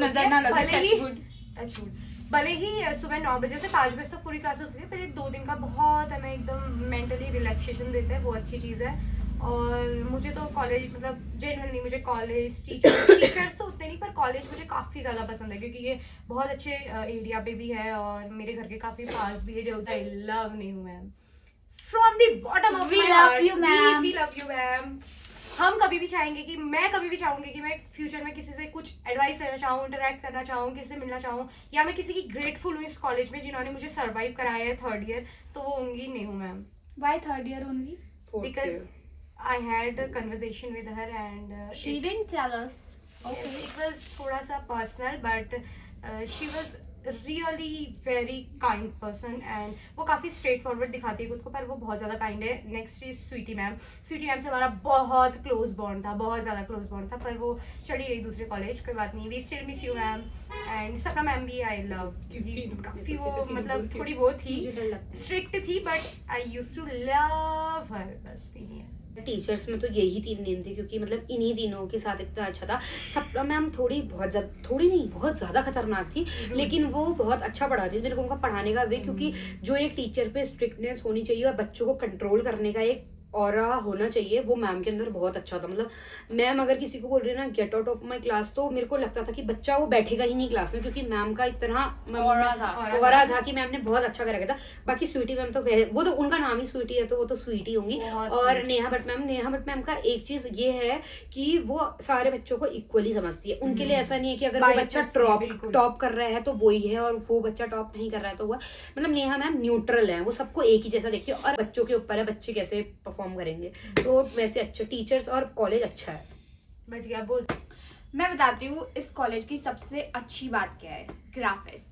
भले ही सुबह 9 बजे से 5 बजे तक पूरी क्लासेस होती है, पर 2 दिन का बहुत हमें एकदम मेंटली रिलैक्सेशन देता है, वो अच्छी चीज़ है। और मुझे तो कॉलेज मतलब जनरली मुझे कॉलेज टीचर्स तो उतने नहीं, पर कॉलेज मुझे काफ़ी ज़्यादा पसंद है, क्योंकि ये बहुत अच्छे एरिया पे भी है और मेरे घर के काफ़ी पास भी है, जो I love Neehu ma'am from the bottom of my heart. We love you ma'am. हम कभी भी चाहेंगे कि मैं फ्यूचर में किसी से कुछ एडवाइस लेना चाहूँ, इंटरेक्ट करना चाहूँ, किसी से मिलना चाहूँ, या मैं किसी की ग्रेटफुल हूँ इस कॉलेज में जिन्होंने मुझे सर्वाइव कराया है थर्ड ईयर, तो वो होंगी Nihu ma'am. Why third year only? Because I had a conversation with her and She didn't tell us. Okay. It was थोड़ा सा personal, but she was really very kind person and वो काफ़ी straight forward दिखाती है खुद को, पर वो बहुत ज़्यादा काइंड है। नेक्स्ट इज स्वीटी मैम से हमारा बहुत क्लोज बॉन्ड था, बहुत ज़्यादा क्लोज बॉन्ड था, पर वो चली गई दूसरे कॉलेज, कोई बात नहीं, we still miss you ma'am. And Sapna ma'am भी आई लव, क्योंकि काफ़ी वो मतलब थोड़ी वो थी, स्ट्रिक्ट थी, but I use to love her, बस नहीं है। टीचर्स में तो यही 3 नेम थे, क्योंकि मतलब इन्हीं तीनों के साथ इतना अच्छा था। सपना मैम बहुत ज़्यादा खतरनाक थी, लेकिन वो बहुत अच्छा पढ़ाती थी। मेरे को उनका पढ़ाने का वे, क्योंकि जो एक टीचर पे स्ट्रिक्टनेस होनी चाहिए और बच्चों को कंट्रोल करने का एक ऑरा होना चाहिए वो मैम के अंदर बहुत अच्छा था। मतलब मैम अगर किसी को बोल रही है ना get out of my class, तो मेरे को लगता था कि बच्चा वो बैठेगा ही नहीं क्लास में, क्योंकि मैम का इतना ऑरा था कि मैम ने बहुत अच्छा कर रखा था। बाकी स्वीटी मैम तो वो तो उनका नाम ही स्वीटी है, तो वो तो स्वीटी होंगी। और नेहा भट्ट मैम का एक चीज ये है कि वो सारे बच्चों को इक्वली समझती है। उनके लिए ऐसा नहीं है कि अगर वो बच्चा टॉप कर रहा है तो वही है, और वो बच्चा टॉप नहीं कर रहा है तो वो, मतलब नेहा मैम न्यूट्रल है, वो सबको एक ही जैसा देखती है, और बच्चों के ऊपर है बच्चे कैसे परफॉर्म करेंगे। तो वैसे अच्छा टीचर्स और कॉलेज अच्छा है। बच गया, बोल। मैं बताती हूँ इस कॉलेज की सबसे अच्छी बात क्या है, ग्राफेस्ट।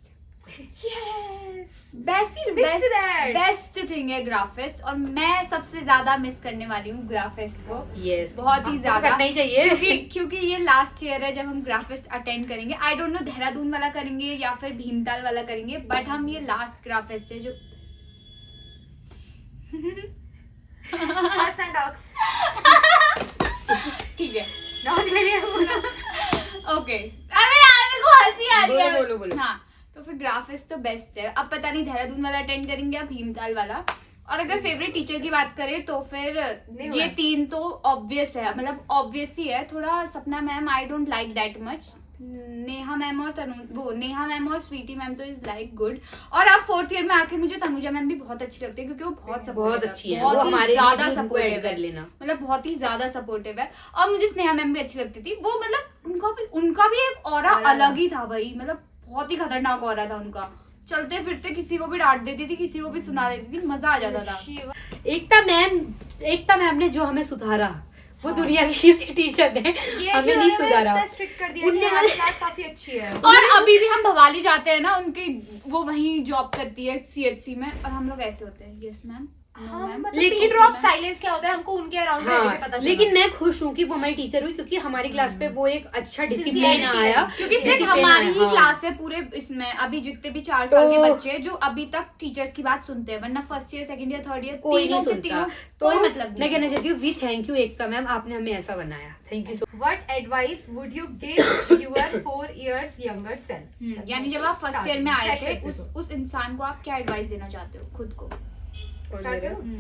बेस्ट थिंग है ग्राफेस्ट, और मैं सबसे ज्यादा मिस करने वाली हूँ ग्राफेस्ट को। यस, बहुत ही ज्यादा करना ही चाहिए क्योंकि ये लास्ट ईयर है जब हम ग्राफिक्स अटेंड करेंगे। आई डोंट नो देहरादून वाला करेंगे या फिर भीमताल वाला करेंगे, बट हम ये लास्ट ग्राफिक्स है जो ठीक है ओके। अरे यार मेरे को हंसी आ रही है। बोलो। हाँ, तो फिर ग्राफिक्स तो बेस्ट है। अब पता नहीं देहरादून वाला अटेंड करेंगे या भीमताल वाला। और अगर फेवरेट टीचर की बात करें तो फिर ये तीन तो ऑब्वियस है, मतलब ऑब्वियस ही है। थोड़ा सपना ma'am I don't like that much, Neha ma'am और नेहा मैम और स्वीटी मैम तो इज लाइक गुड। और अब फोर्थ ईयर में आके मुझे तनुजा मैम भी बहुत अच्छी लगती है, क्योंकि वो बहुत अच्छी है, बहुत वो हमारे ज्यादा लिए सपोर्टिव कर है, लेना, मतलब बहुत ही ज्यादा सपोर्टिव है। और मुझे स्नेहा मैम भी अच्छी लगती थी। वो मतलब उनका भी एक ऑरा अलग ही था भाई, मतलब बहुत ही खतरनाक ऑरा था उनका। चलते फिरते किसी को भी डांट देती थी, किसी को भी सुना देती थी, मजा आ जाता था। एकता मैम ने जो हमें सुधारा वो दुनिया की किसी टीचर ने हमें नहीं सुधारा। स्ट्रिक्ट कर दिया कि हमारी क्लास काफी अच्छी है। और अभी भी हम भवाली जाते हैं ना, उनकी वो वहीं जॉब करती है CHC में, और हम लोग ऐसे होते हैं यस मैम लेकिन ड्रॉप साइलेंस क्या होता है हमको उनके अराउंड रहने में पता चला। लेकिन मैं खुश हूँ कि वो हमारी टीचर हुई, क्योंकि हमारी क्लास पे वो एक अच्छा डिसिप्लिन आया, क्योंकि सिर्फ हमारी ही क्लास है पूरे इसमें अभी जितने भी 4 साल के बच्चे जो अभी तक टीचर्स की बात सुनते हैं, वरना first year second year third year कोई नहीं सुनता। तो कोई मतलब मैं कहना चाहती हूँ we thank you Ekta ma'am, आपने हमें ऐसा बनाया। Thank you so much. What advice would you give your 4 years younger self? यानी जब आप फर्स्ट ईयर में आए थे उस इंसान को आप क्या एडवाइस देना चाहते हो खुद को? स्टार्ट करूं?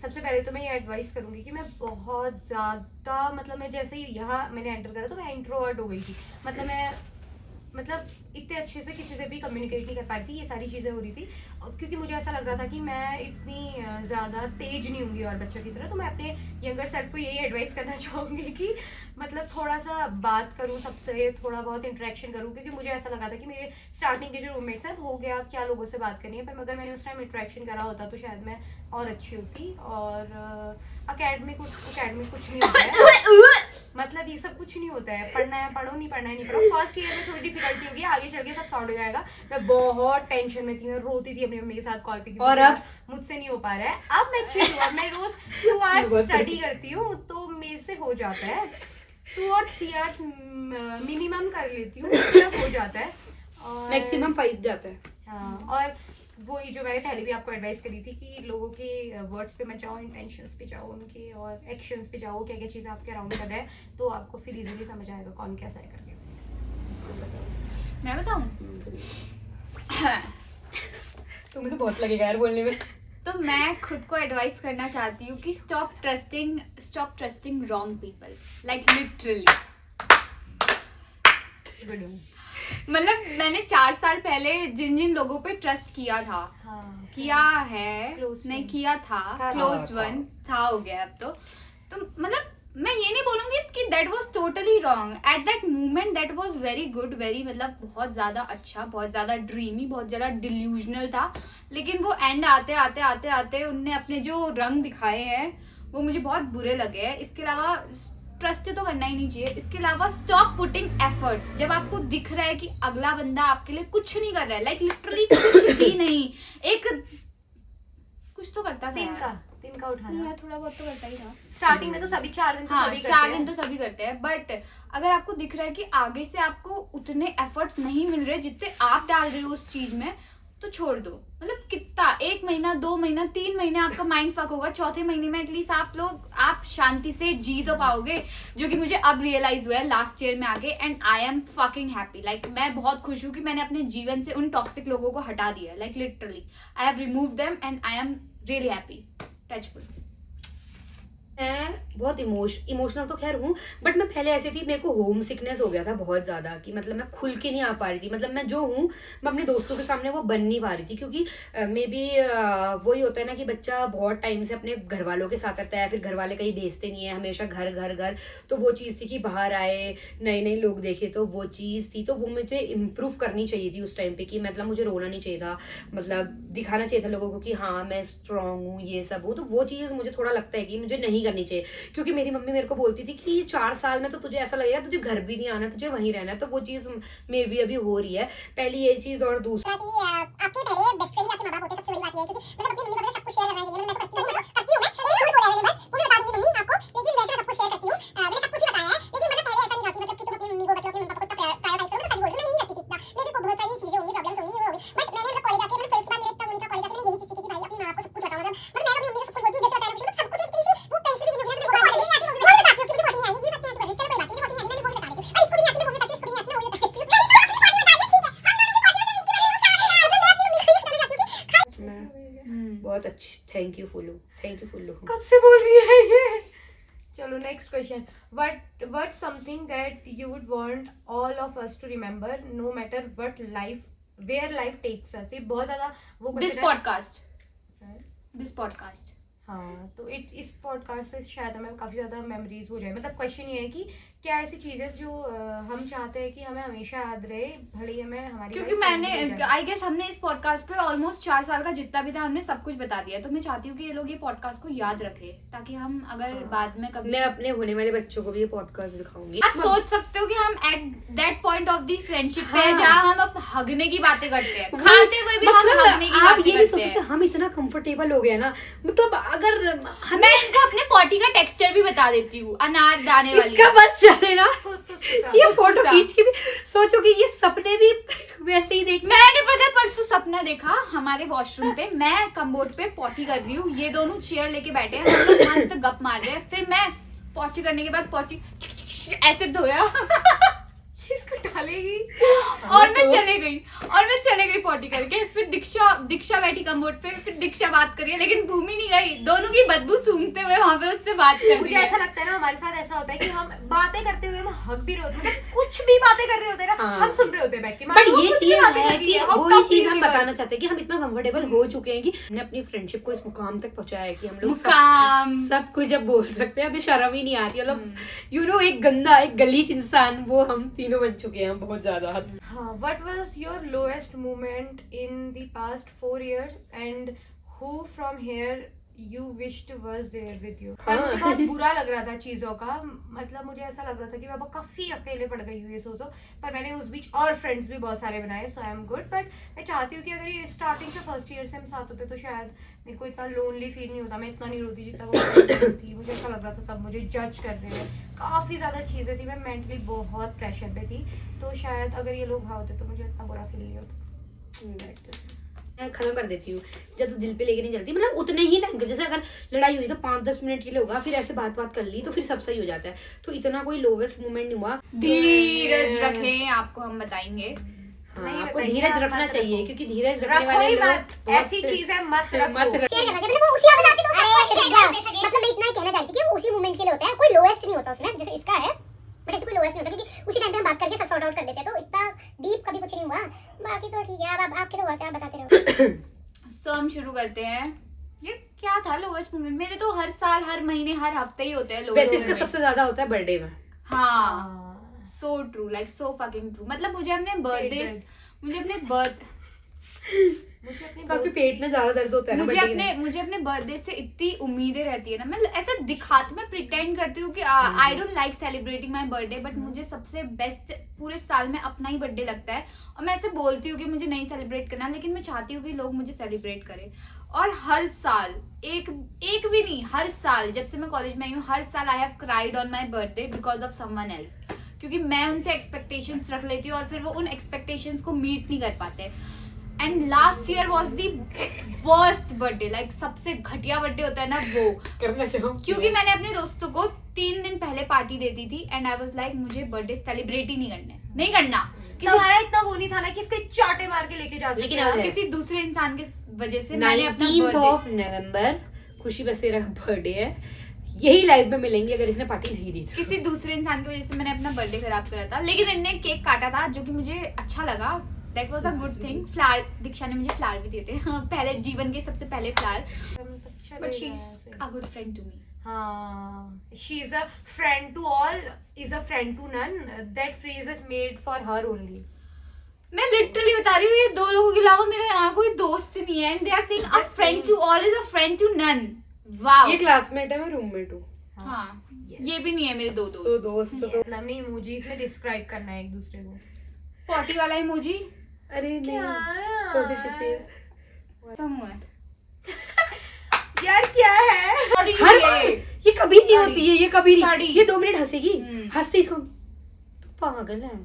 सबसे पहले तो मैं ये एडवाइस करूंगी कि मैं बहुत ज़्यादा, मतलब मैं जैसे ही यहाँ मैंने एंटर करा तो मैं इंट्रोवर्ट हो गई थी। मतलब इतने अच्छे से किसी से भी कम्युनिकेट नहीं कर पाती थी, ये सारी चीज़ें हो रही थी। क्योंकि मुझे ऐसा लग रहा था कि मैं इतनी ज़्यादा तेज नहीं होंगी और बच्चों की तरह। तो मैं अपने यंगर सेल्फ को यही एडवाइस करना चाहूँगी कि मतलब थोड़ा सा बात करूँ सबसे, थोड़ा बहुत इंटरेक्शन करूँ। क्योंकि मुझे ऐसा लगा था कि मेरे स्टार्टिंग के जो रूममेट्स हैं हो गया क्या लोगों से बात करनी है, पर अगर मैंने उस टाइम इंटरेक्शन करा होता तो शायद मैं और अच्छी होती। और अकेडमिक कुछ नहीं होता है, मतलब ये सब कुछ नहीं होता है। पढ़ना है पढ़ो, नहीं पढ़ना है नहीं पढ़ो। फर्स्ट ईयर में थोड़ी डिफिकल्टी होगी, आगे चल के सब सॉर्ट हो जाएगा। मैं बहुत टेंशन में थी, मैं रोती थी अपनी मम्मी के साथ कॉल पे, और अब मुझसे नहीं हो पा रहा है। अब मैं चिल हूँ, मैं रोज 2 आवर्स स्टडी करती हूँ तो मेरे से हो जाता है। 2 और 3 आवर्स मिनिमम कर लेती हूँ, हो जाता है। और मैक्सिमम 5 जाता है। हाँ, और वो जो मैंने पहले भी आपको एडवाइस करी थी कि लोगों के वर्ड्स पे मत जाओ, इंटेंशंस पे जाओ उनके, और एक्शंस पे जाओ, क्या क्या चीज़ें आपके अराउंड कर रहे हैं, तो आपको फिर इजीली समझ आएगा कौन कैसा है करके। मैं बताऊं? तुम्हें तो बहुत लगेगा यार बोलने में। तो मैं खुद को एडवाइस करना चाहती हूँ कि stop trusting wrong people, like literally. मतलब मैंने 4 साल पहले जिन लोगों पे ट्रस्ट किया था, किया है नहीं किया था, क्लोज्ड वन था, हो गया अब तो मतलब मैं ये नहीं बोलूंगी कि that was totally wrong. At that moment that was very good, very मतलब बहुत ज्यादा अच्छा, बहुत ज्यादा ड्रीमी, बहुत ज्यादा डिल्यूजनल था। लेकिन वो एंड आते उनने अपने जो रंग दिखाए हैं वो मुझे बहुत बुरे लगे हैं। इसके अलावा ट्रस्ट तो करना ही नहीं चाहिए। इसके अलावा स्टॉप पुटिंग एफर्ट्स। जब आपको दिख रहा है कि अगला बंदा आपके लिए कुछ नहीं कर रहा है, लाइक लिटरली कुछ भी नहीं, एक कुछ तो करता था, तिनका उठाना यार थोड़ा बहुत तो करता ही था स्टार्टिंग में। तो सभी 4 दिन तो हाँ, सभी करते 4 हैं। दिन तो सभी करते हैं। बट अगर आपको दिख रहा है कि आगे से आपको उतने एफर्ट्स नहीं मिल रहे जितने आप डाल रहे हो उस चीज में, तो छोड़ दो। मतलब कितना 1 महीना 2 महीना 3 महीने आपका माइंड फक होगा, चौथे महीने में एटलीस्ट आप शांति से जी तो पाओगे, जो कि मुझे अब रियलाइज हुआ है लास्ट ईयर में आके। And I am fucking happy, like मैं बहुत खुश हूँ कि मैंने अपने जीवन से उन टॉक्सिक लोगों को हटा दिया, like literally I have remove them and I am really happy. Touchful. बहुत इमोशनल तो खैर हूँ, बट मैं पहले ऐसी थी, मेरे को होम सिकनेस हो गया था बहुत ज़्यादा, कि मतलब मैं खुल के नहीं आ पा रही थी, मतलब मैं जो हूँ मैं अपने दोस्तों के सामने वो बन नहीं पा रही थी, क्योंकि मे बी वही होता है ना कि बच्चा बहुत टाइम से अपने घर वालों के साथ रहता है, फिर घर वाले कहीं भेजते नहीं है, हमेशा घर घर घर, तो वो चीज़ थी कि बाहर आए, नए नए लोग देखे, तो वो चीज़ थी, तो वो मुझे इम्प्रूव करनी चाहिए थी उस टाइम पे, कि मतलब मुझे रोना नहीं चाहिए था, मतलब दिखाना चाहिए था लोगों को कि हाँ मैं स्ट्रांग हूँ, ये सब हूँ, तो वो चीज़ मुझे थोड़ा लगता है कि मुझे नहीं करनी चाहिए, क्योंकि मेरी मम्मी मेरे को बोलती थी कि 4 साल में तो तुझे ऐसा लगेगा तुझे घर भी नहीं आना, तुझे वहीं रहना है, तो वो चीज़ मे भी अभी हो रही है, पहली ये चीज़, और दूसरी आपके पहले बेस्ट फ्रेंड आपके माँ बाप होते सबसे बड़ी बात ये है, क्योंकि मतलब अपनी मम्मी पापा सब कुछ शेयर करना चाहिए, मैं तो करती हूँ एक झूठ बोला मैंने बस, वो मैं बता दूंगी मम्मी आपको, लेकिन वैसे मैं सब कुछ शेयर करती हूँ, मैंने सब कुछ ही बताया है, लेकिन मतलब पहले ऐसा नहीं था कि मतलब कि तुम अपनी मम्मी को मतलब अपने मम्मी पापा को इतना प्रायोरिटाइज करो, मैं सच बोल रही हूँ, मैं नहीं करती थी इतना, मेरे को बहुत सारी चीजें होंगी, प्रॉब्लम्स होंगी, वो होगी, बट मैंने मतलब कॉलेज आके मतलब 12th के बाद मेरे इतना होने का कॉलेज आके मैंने यही चीज सीखी कि भाई अपनी माँ बाप को सब कुछ बताओ, मतलब मैं अपनी मम्मी को सब कुछ बोलती हूँ, जैसे बताया मुझे सब कुछ एक तरीके से वो टेंशन भी नहीं होगी, मैं बहुत बताती हूँ, मुझे बताती हूँ कि मुझे बॉडी नहीं आई, ये बात नहीं आती, चलो कोई बात नहीं, मुझे बॉडी नहीं आई, मैंने बहुत बता दी, और इसको भी नहीं आती, मैं बहुत बताती हूँ, इसको नहीं आती, मैं वो बताती हूँ, बहुत अच्छी, थैंक यू फुल्लू, थैंक यू फुल्लू। कब से बोल रही है ये? चलो next question, what something that you would want all of us to remember no matter what life where life takes us, ये बहुत ज्यादा वो दिस question है। Podcast, this podcast. हाँ, तो इस पॉडकास्ट से शायद हमें काफी ज्यादा मेमोरीज हो जाए, मतलब क्वेश्चन ये है कि क्या ऐसी चीजें जो हम चाहते हैं कि हमें हमेशा याद रहे, भले ही हमें हमारी क्योंकि life मैंने कहीं भी हो जाए। आई गेस हमने इस पॉडकास्ट पे ऑलमोस्ट 4 साल का जितना भी था हमने सब कुछ बता दिया, तो मैं चाहती हूँ कि ये लोग ये पॉडकास्ट को याद रखे, ताकि हम अगर बाद में कभी, मैं अपने होने वाले बच्चों को भी ये पॉडकास्ट दिखाऊंगी। आप सोच सकते हो कि हम at that point of the friendship पे हाँ। जहाँ हम अब हगने की बातें करते हैं, खाते हुए भी हम मतलब हगने की आप बातें ये नहीं सोच करते सकते, हैं। हम इतना कंफर्टेबल हो गए ना, मतलब अगर हमें मैं इनको अपने पॉटी का टेक्सचर भी बता देती हूँ, अनार दाने वाली। इसका बस चले ना, फुसफुसा। ये फोटो फुसफुसा। खींच के भी सोचो कि ये सपने भी वैसे ही देख, मैंने पता है परसों सपना देखा हमारे वॉशरूम पे, मैं कम्बोर्ड पे पॉटी कर रही हूँ, ये दोनों चेयर लेके बैठे हैं, हम लोग मस्त गप मार रहे हैं, फिर मैं पॉटी करने के बाद पॉटी ऐसे धोया इसको डालेगी और मैं चले गई पॉटी करके, फिर दीक्षा बैठी कम्बोर्ड पे, फिर दीक्षा बात करी है, लेकिन भूमि नहीं गई, दोनों की बदबू सूंघते हुए वहां पे उससे बात कर मुझे रही है। ऐसा लगता है ना, हमारे साथ ऐसा होता है कि हम बातें करते हुए हम हक भी रहे होते हैं, मतलब कुछ भी बातें कर रहे होते हैं ना, हाँ। हम सुन रहे होते हैं बैठ के, बट मतलब वो ये कुछ भी चीज बातें कर है रही कि है, वो out ये of the चीज हम universe। बताना चाहते हैं कि हम इतना कंफर्टेबल हो चुके हैं कि हमने अपनी फ्रेंडशिप को इस मुकाम तक पहुंचाया है कि हम लोग मुकाम। सब कुछ अब बोल सकते हैं, हमें शर्म ही नहीं आती, मतलब यू नो एक गंदा एक गलीच इंसान वो हम तीनों बन चुके हैं बहुत ज्यादा। हाँ, what was your lowest moment in the past 4 years and who from here you wished was there with you? पर मुझे बहुत बुरा लग रहा था चीजों का, मतलब मुझे ऐसा लग रहा था कि मैं अब काफी अकेले पड़ गई हूँ ये सोचो, पर मैंने उस बीच और फ्रेंड्स भी बहुत सारे बनाए, सो आई एम गुड, बट मैं चाहती हूँ कि अगर ये स्टार्टिंग से फर्स्ट ईयर से हम साथ होते तो शायद मेरे को इतना लोनली फील नहीं होता, मैं इतना नहीं रोती जितना वो थी, मुझे ऐसा लग रहा था सब मुझे जज कर रहे हैं, काफी ज्यादा चीजें थी, मैं मेंटली बहुत प्रेशर पे थी, तो शायद अगर ये लोग वहाँ होते तो मुझे इतना बुरा फील नहीं होता। मैं खत्म कर देती हूँ, जब दिल पे लेके नहीं चलती, मतलब उतने ही टाइम के, जैसे अगर लड़ाई हुई तो 5-10 मिनट के लिए होगा, फिर ऐसे बात कर ली तो फिर सब सही हो जाता है, तो इतना कोई लोवेस्ट मोमेंट नहीं हुआ। धीरज रखें, आपको हम बताएंगे। हाँ, नहीं आपको बताइए, धीरज आप रखना मत चाहिए, रखो। क्योंकि धीरज रखने रखो वाले ही लोग मत, बहुत ऐसी से- चीजें मत मत रखो। रखो। शेयर करना चाहिए, मतलब वो उसी आप बताते तो सब शेयर कर, मतलब मैं इतना ही कहना चाहती थी कि वो उसी मोमेंट के लिए होता है, कोई लोएस्ट नहीं होता उसमें, जैसे इसका है, बट ऐसे कोई लोएस्ट नहीं होता, क्योंकि उसी टाइम पे हम बात करके सब सॉर्ट आउट कर देते हैं, तो इतना डीप कभी कुछ नहीं हुआ, बाकी तो ठीक है, अब आपके तो हुआ, आप बताते रहो। सो हम शुरू करते हैं। ये क्या था लोवेस्ट मोमेंट? मेरे तो हर साल, हर महीने, हर हफ्ते ही होते हैं वैसे लोवेस्ट इसका मोमेंट। सबसे ज्यादा होता है बर्थडे में। हाँ, so true, like so fucking true. मतलब मुझे अपने बर्थडे, मुझे अपने काफी पेट में ज्यादा दर्द होता है ना birthday के दिन। मुझे अपने बर्थडे से इतनी उम्मीदें रहती है ना, मैं ऐसे दिखाती, मैं प्रिटेंड करती हूँ कि I don't like celebrating my birthday, but मुझे सबसे बेस्ट पूरे साल में अपना ही बर्थडे लगता है, और मैं ऐसे बोलती हूँ कि मुझे नहीं सेलिब्रेट करना, लेकिन मैं चाहती हूँ कि लोग मुझे सेलिब्रेट करें। और हर साल, एक भी नहीं, हर साल जब से मैं कॉलेज में आई हूँ, हर साल I have cried on my birthday because of someone else, क्योंकि मैं उनसे एक्सपेक्टेशंस रख लेती हूँ और फिर वो उन एक्सपेक्टेशंस को मीट नहीं कर पाते। And last year was the worst birthday, like सबसे घटिया बर्थडे होता है ना वो, करना चाहो क्योंकि मैंने अपने दोस्तों को 3 दिन पहले पार्टी देती थी, एंड आई वाज लाइक मुझे बर्थडे सेलिब्रेट ही नहीं करना, तुम्हारा इतना वो नहीं था ना कि इसके चाटे मार के लेके जा लेकिन सके। अब है। किसी दूसरे इंसान के वजह से मैंने अपना 19th बर्थडे, of November खुशी बसेरा का बर्थडे है, यही लाइफ में मिलेंगी अगर इसने पार्टी नहीं दी तो। किसी दूसरे इंसान की वजह से मैंने अपना बर्थडे खराब करा था, लेकिन इनने केक काटा था जो कि मुझे अच्छा लगा। That was a good thing. Flower, Diksha ने मुझे फ्लावर भी दिए थे, हाँ, पहले जीवन के सबसे पहले flower. But she is a good friend to me. हाँ, she is a friend to all, is a friend to none. That phrase is made for her only. मैं लिटरली बता रही हूँ, ये दो लोगों के अलावा मेरा यहाँ कोई दोस्त नहीं है, and they are saying a friend to all is a friend to none. Wow. ये क्लासमेट है, मैं रूममेट हूँ। हाँ, ये भी नहीं है मेरे दो तो दोस्त। दोस्त तो मतलब नहीं, इमोजीज में डिस्क्राइब करना है एक दूसरे को। पॉटी वाला इमोजी अरे नहीं, पॉजिटिव फेस समूह है। यार क्या है? Sorry, हर ये- बार ये कभी नहीं होती है, ये कभी नहीं। Sorry. ये 2 मिनट हंसेगी, हंसते इसको तू पागल है,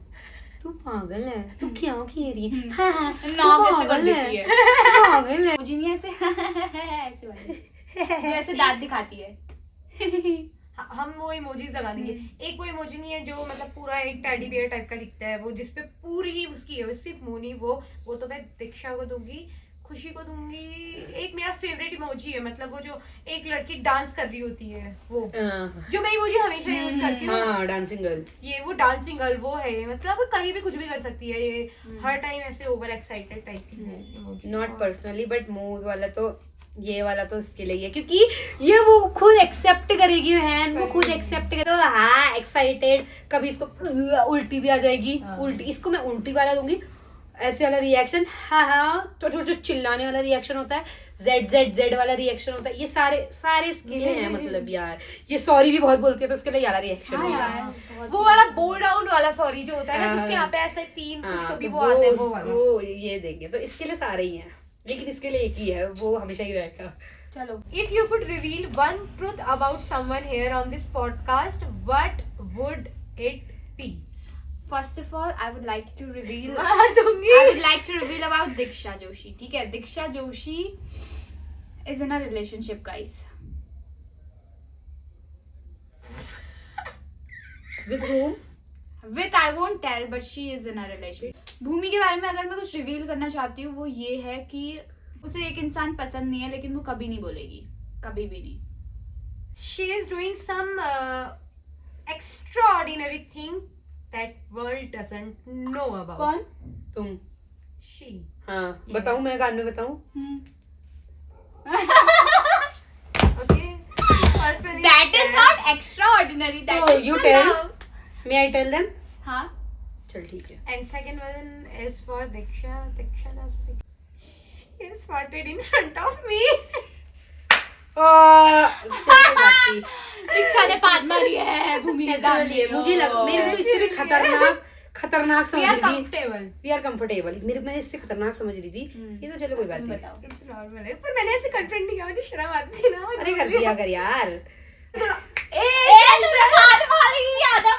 तू पागल है, तू क्या कह रही है, हाँ हाँ, तू नाक ऐसे कर पागल देती है, है। तू पागल है। इमोजी नहीं है ऐसे ऐसे वाले जो ऐसे दांत दिखाती है। हम वो इमोजीज लगा देंगे। एक वो इमोजी नहीं है जो मतलब पूरा एक टेडी बियर टाइप का दिखता है, वो जिसपे पूरी उसकी है, सिर्फ मुंह नहीं, वो तो मैं दीक्षा को दूंगी, खुशी को दूंगी। एक मेरा फेवरेट इमोजी है, मतलब वो जो एक लड़की डांस कर रही होती है, वो जो मैं इमोजी हमेशा यूज करती हूँ। हाँ, डांसिंग गर्ल। ये वो डांसिंग गर्ल वो है, मतलब कहीं भी कुछ भी कर सकती है ये, हर टाइम ऐसे ओवर एक्साइटेड टाइप की emoji। Not personally, but move वाला तो, ये वाला तो उसके लिए है, क्योंकि ये वो खुद एक्सेप्ट करेगी बहन, वो खुद एक्सेप्ट करे तो हाँ एक्साइटेड। कभी इसको उल्टी भी आ जाएगी, उल्टी, इसको मैं उल्टी वाला दूंगी, ऐसे वाला रिएक्शन, हाँ हाँ, जो चिल्लाने वाला रिएक्शन होता है, जेड जेड जेड वाला रिएक्शन होता है, ये सारे इसके लिए हैं। मतलब यार ये सॉरी भी बहुत बोलती है तो उसके लिए यार रिएक्शन हाँ है। यार, वो वाला बो डाउन वाला सॉरी जो होता है ना, जिसके यहाँ पे ऐसे 3 कुछ हाँ, कभी तो वो आते हैं, वो वाला। वो ये देंगे तो इसके लिए सारे ही हैं, लेकिन इसके लिए एक ही है, वो हमेशा ही रहेगा। चलो। If you could reveal one truth about someone here on this podcast, what would it be? First of all I would like to reveal मार दूंगी। I would like to reveal about Diksha Joshi. ठीक है, Diksha Joshi is in a relationship, guys. With whom? With I won't tell, but she is in a relationship. भूमि के बारे में अगर मैं कुछ रिवील करना चाहती हूँ वो ये है कि उसे एक इंसान पसंद नहीं है, लेकिन वो कभी नहीं बोलेगी, कभी भी नहीं। She is doing some extraordinary thing that world doesn't know about. कौन? तुम। She. हाँ, बताऊं, मैं कान में बताऊं? Okay. First one is That is not extraordinary. That So, is you the tell. love. May I tell them? हाँ. चल ठीक है। And second one is for Diksha. Diksha does. She is farted in front of me. दीक्षा ने पाद मारी है भूमि के सामने। मुझे लगा, मेरे को इससे भी खतरनाक समझ We are रही थी। comfortable. वी आर कंफर्टेबल, मेरे मैं इससे खतरनाक समझ रही थी। ये तो चलो कोई बात तुम नहीं। बताओ। It's normal है, पर मैंने ऐसे confront नहीं किया, मुझे शर्म आती थी ना। अरे कर दिया कर यार। तूने पाद मारी, आजा।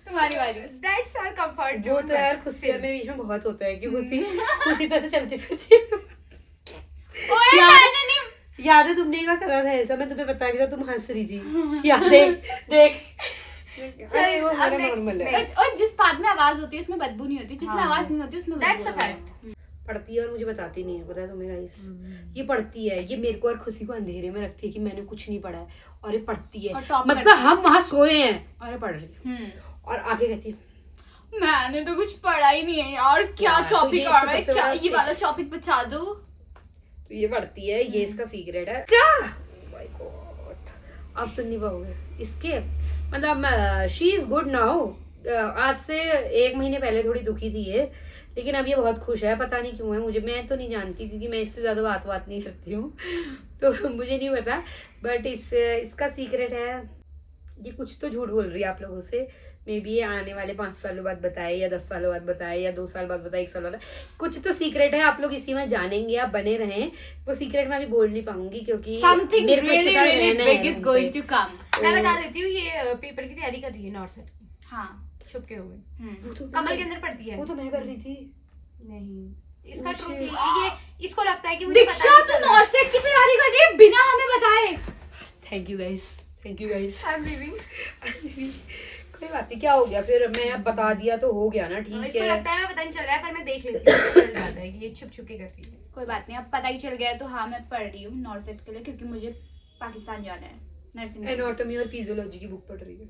तुम्हारी बारी। That's our comfort वो zone. तो यार खुशी में बीच में बहुत होता है कि खुशी तो ऐसे चलती फिरती। ओए यार- मैंने नहीं। याद है तुमने क्या करा था ऐसा, मैं तुम्हें बता भी था, तुम हंस रही थी। याद देख अरे वो हमारा नॉर्मल है। और जिस पाद में आवाज होती है उसमें बदबू नहीं होती, जिसमें आवाज नहीं होती उसमें That's बदबू a होती है। fact. पढ़ती है और मुझे बताती नहीं है, पता है तुम्हें गाइस? ये पढ़ती है, ये मेरे को और खुशी को अंधेरे में रखती है कि मैंने कुछ नहीं पढ़ा है, और ये पढ़ती है, और top मतलब करती है। हम वहां सोए हैं और ये पढ़ रही है, और आगे कहती है मैंने तो कुछ पढ़ा ही नहीं है यार, क्या यार, तो टॉपिक ये आ रहा है, सबसे क्या बड़ा ये वाला टॉपिक बचा दो। तो ये पढ़ती है, ये इसका सीक्रेट है। क्या माय गॉड, आप सुन नहीं पाओगे इसके, मतलब शी इज गुड नाउ। आज से 1 महीने पहले थोड़ी दुखी थी ये, लेकिन अब ये बहुत खुश है, पता नहीं क्यों है, मुझे, मैं तो नहीं जानती क्योंकि मैं इससे ज्यादा बात नहीं करती हूँ तो मुझे नहीं पता, बट इसका सीक्रेट है, ये कुछ तो झूठ बोल रही है आप लोगों से, मे बी ये आने वाले 5 सालों बाद बताए या 10 सालों बाद बताए या 2 साल बाद बताए, 1 साल बाद, कुछ तो सीक्रेट है, आप लोग इसी में जानेंगे, आप बने रहें। वो सीक्रेट मैं अभी बोल नहीं पाऊंगी क्योंकि समथिंग मेरे को इसके रियली साथ रियली रहना है बिग इज यहाँ गोइंग पे। To come. मैं बता देती हूँ, ये पेपर की तैयारी कर रही है नॉर्थ सेट की, हाँ। छुपके हुए। वो तो कमल के अंदर पढ़ती है। वो तो मैं कर रही थी। नहीं, इसका Oh, ट्रूथ shit. ये इसको लगता है कि मुझे दीक्षा तो नॉर्थ सेट की तैयारी कर रही है बिना हमें बताए। Thank you guys, thank you guys. I am living. कोई बात नहीं, क्या हो गया फिर, मैं अब बता दिया तो हो गया ना, ठीक इसको है। लगता है मैं पता नहीं चल रहा है, पर मैं देख लेती हूँ, चल जाता है कि ये छुप छुप के कर रही है। कोई बात नहीं, अब पता ही चल गया है, तो हाँ मैं पढ़ रही हूँ नॉर्थ सेट के लिए, क्योंकि मुझे पाकिस्तान जाना है नर्सिंग। एनाटॉमी और फिजियोलॉजी की बुक पढ़ रही है।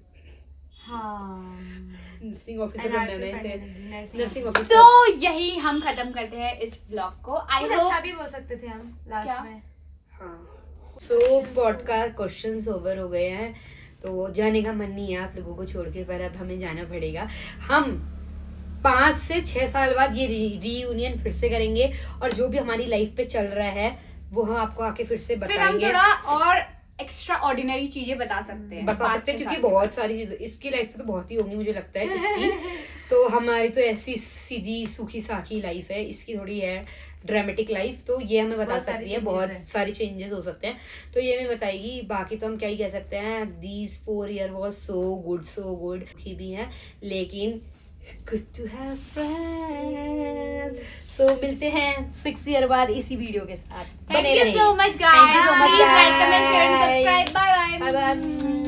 हाँ नर्सिंग ऑफिसर बनना है इसे, नर्सिंग तो ऑफिसर। यही हम खत्म करते हैं इस ब्लॉग को। आई कुछ होप अच्छा भी बोल सकते थे हम क्या? लास्ट में। हाँ, सो पॉडकास्ट क्वेश्चंस ओवर हो गए हैं, तो जाने का मन नहीं है आप लोगों को छोड़ के, पर अब हमें जाना पड़ेगा। हम 5 से 6 साल बाद ये रीयूनियन फिर से करेंगे, और जो भी हमारी लाइफ पे चल रहा है वो हम आपको आके फिर से फिर हम बताएंगे, थोड़ा और एक्स्ट्रा ऑर्डिनरी चीजें बता सकते हैं। बता सकते हैं, क्योंकि बहुत सारी चीजें इसकी लाइफ में तो बहुत ही होंगी मुझे लगता है इसकी। तो हमारी तो ऐसी सीधी सूखी साखी लाइफ है, इसकी थोड़ी है ड्रामेटिक लाइफ, तो ये हमें बता बहुत सारी सकती है, changes बहुत हैं। सारी चेंजेस हो सकते हैं, तो ये हमें बताएगी। बाकी तो हम क्या ही कह सकते हैं, these 4 year was so good ही भी हैं, लेकिन good to have friends। so मिलते हैं 6 year बाद इसी वीडियो के साथ। Thank you so much guys, Thank you so much, please like comment share and guys. Subscribe. Bye bye bye bye.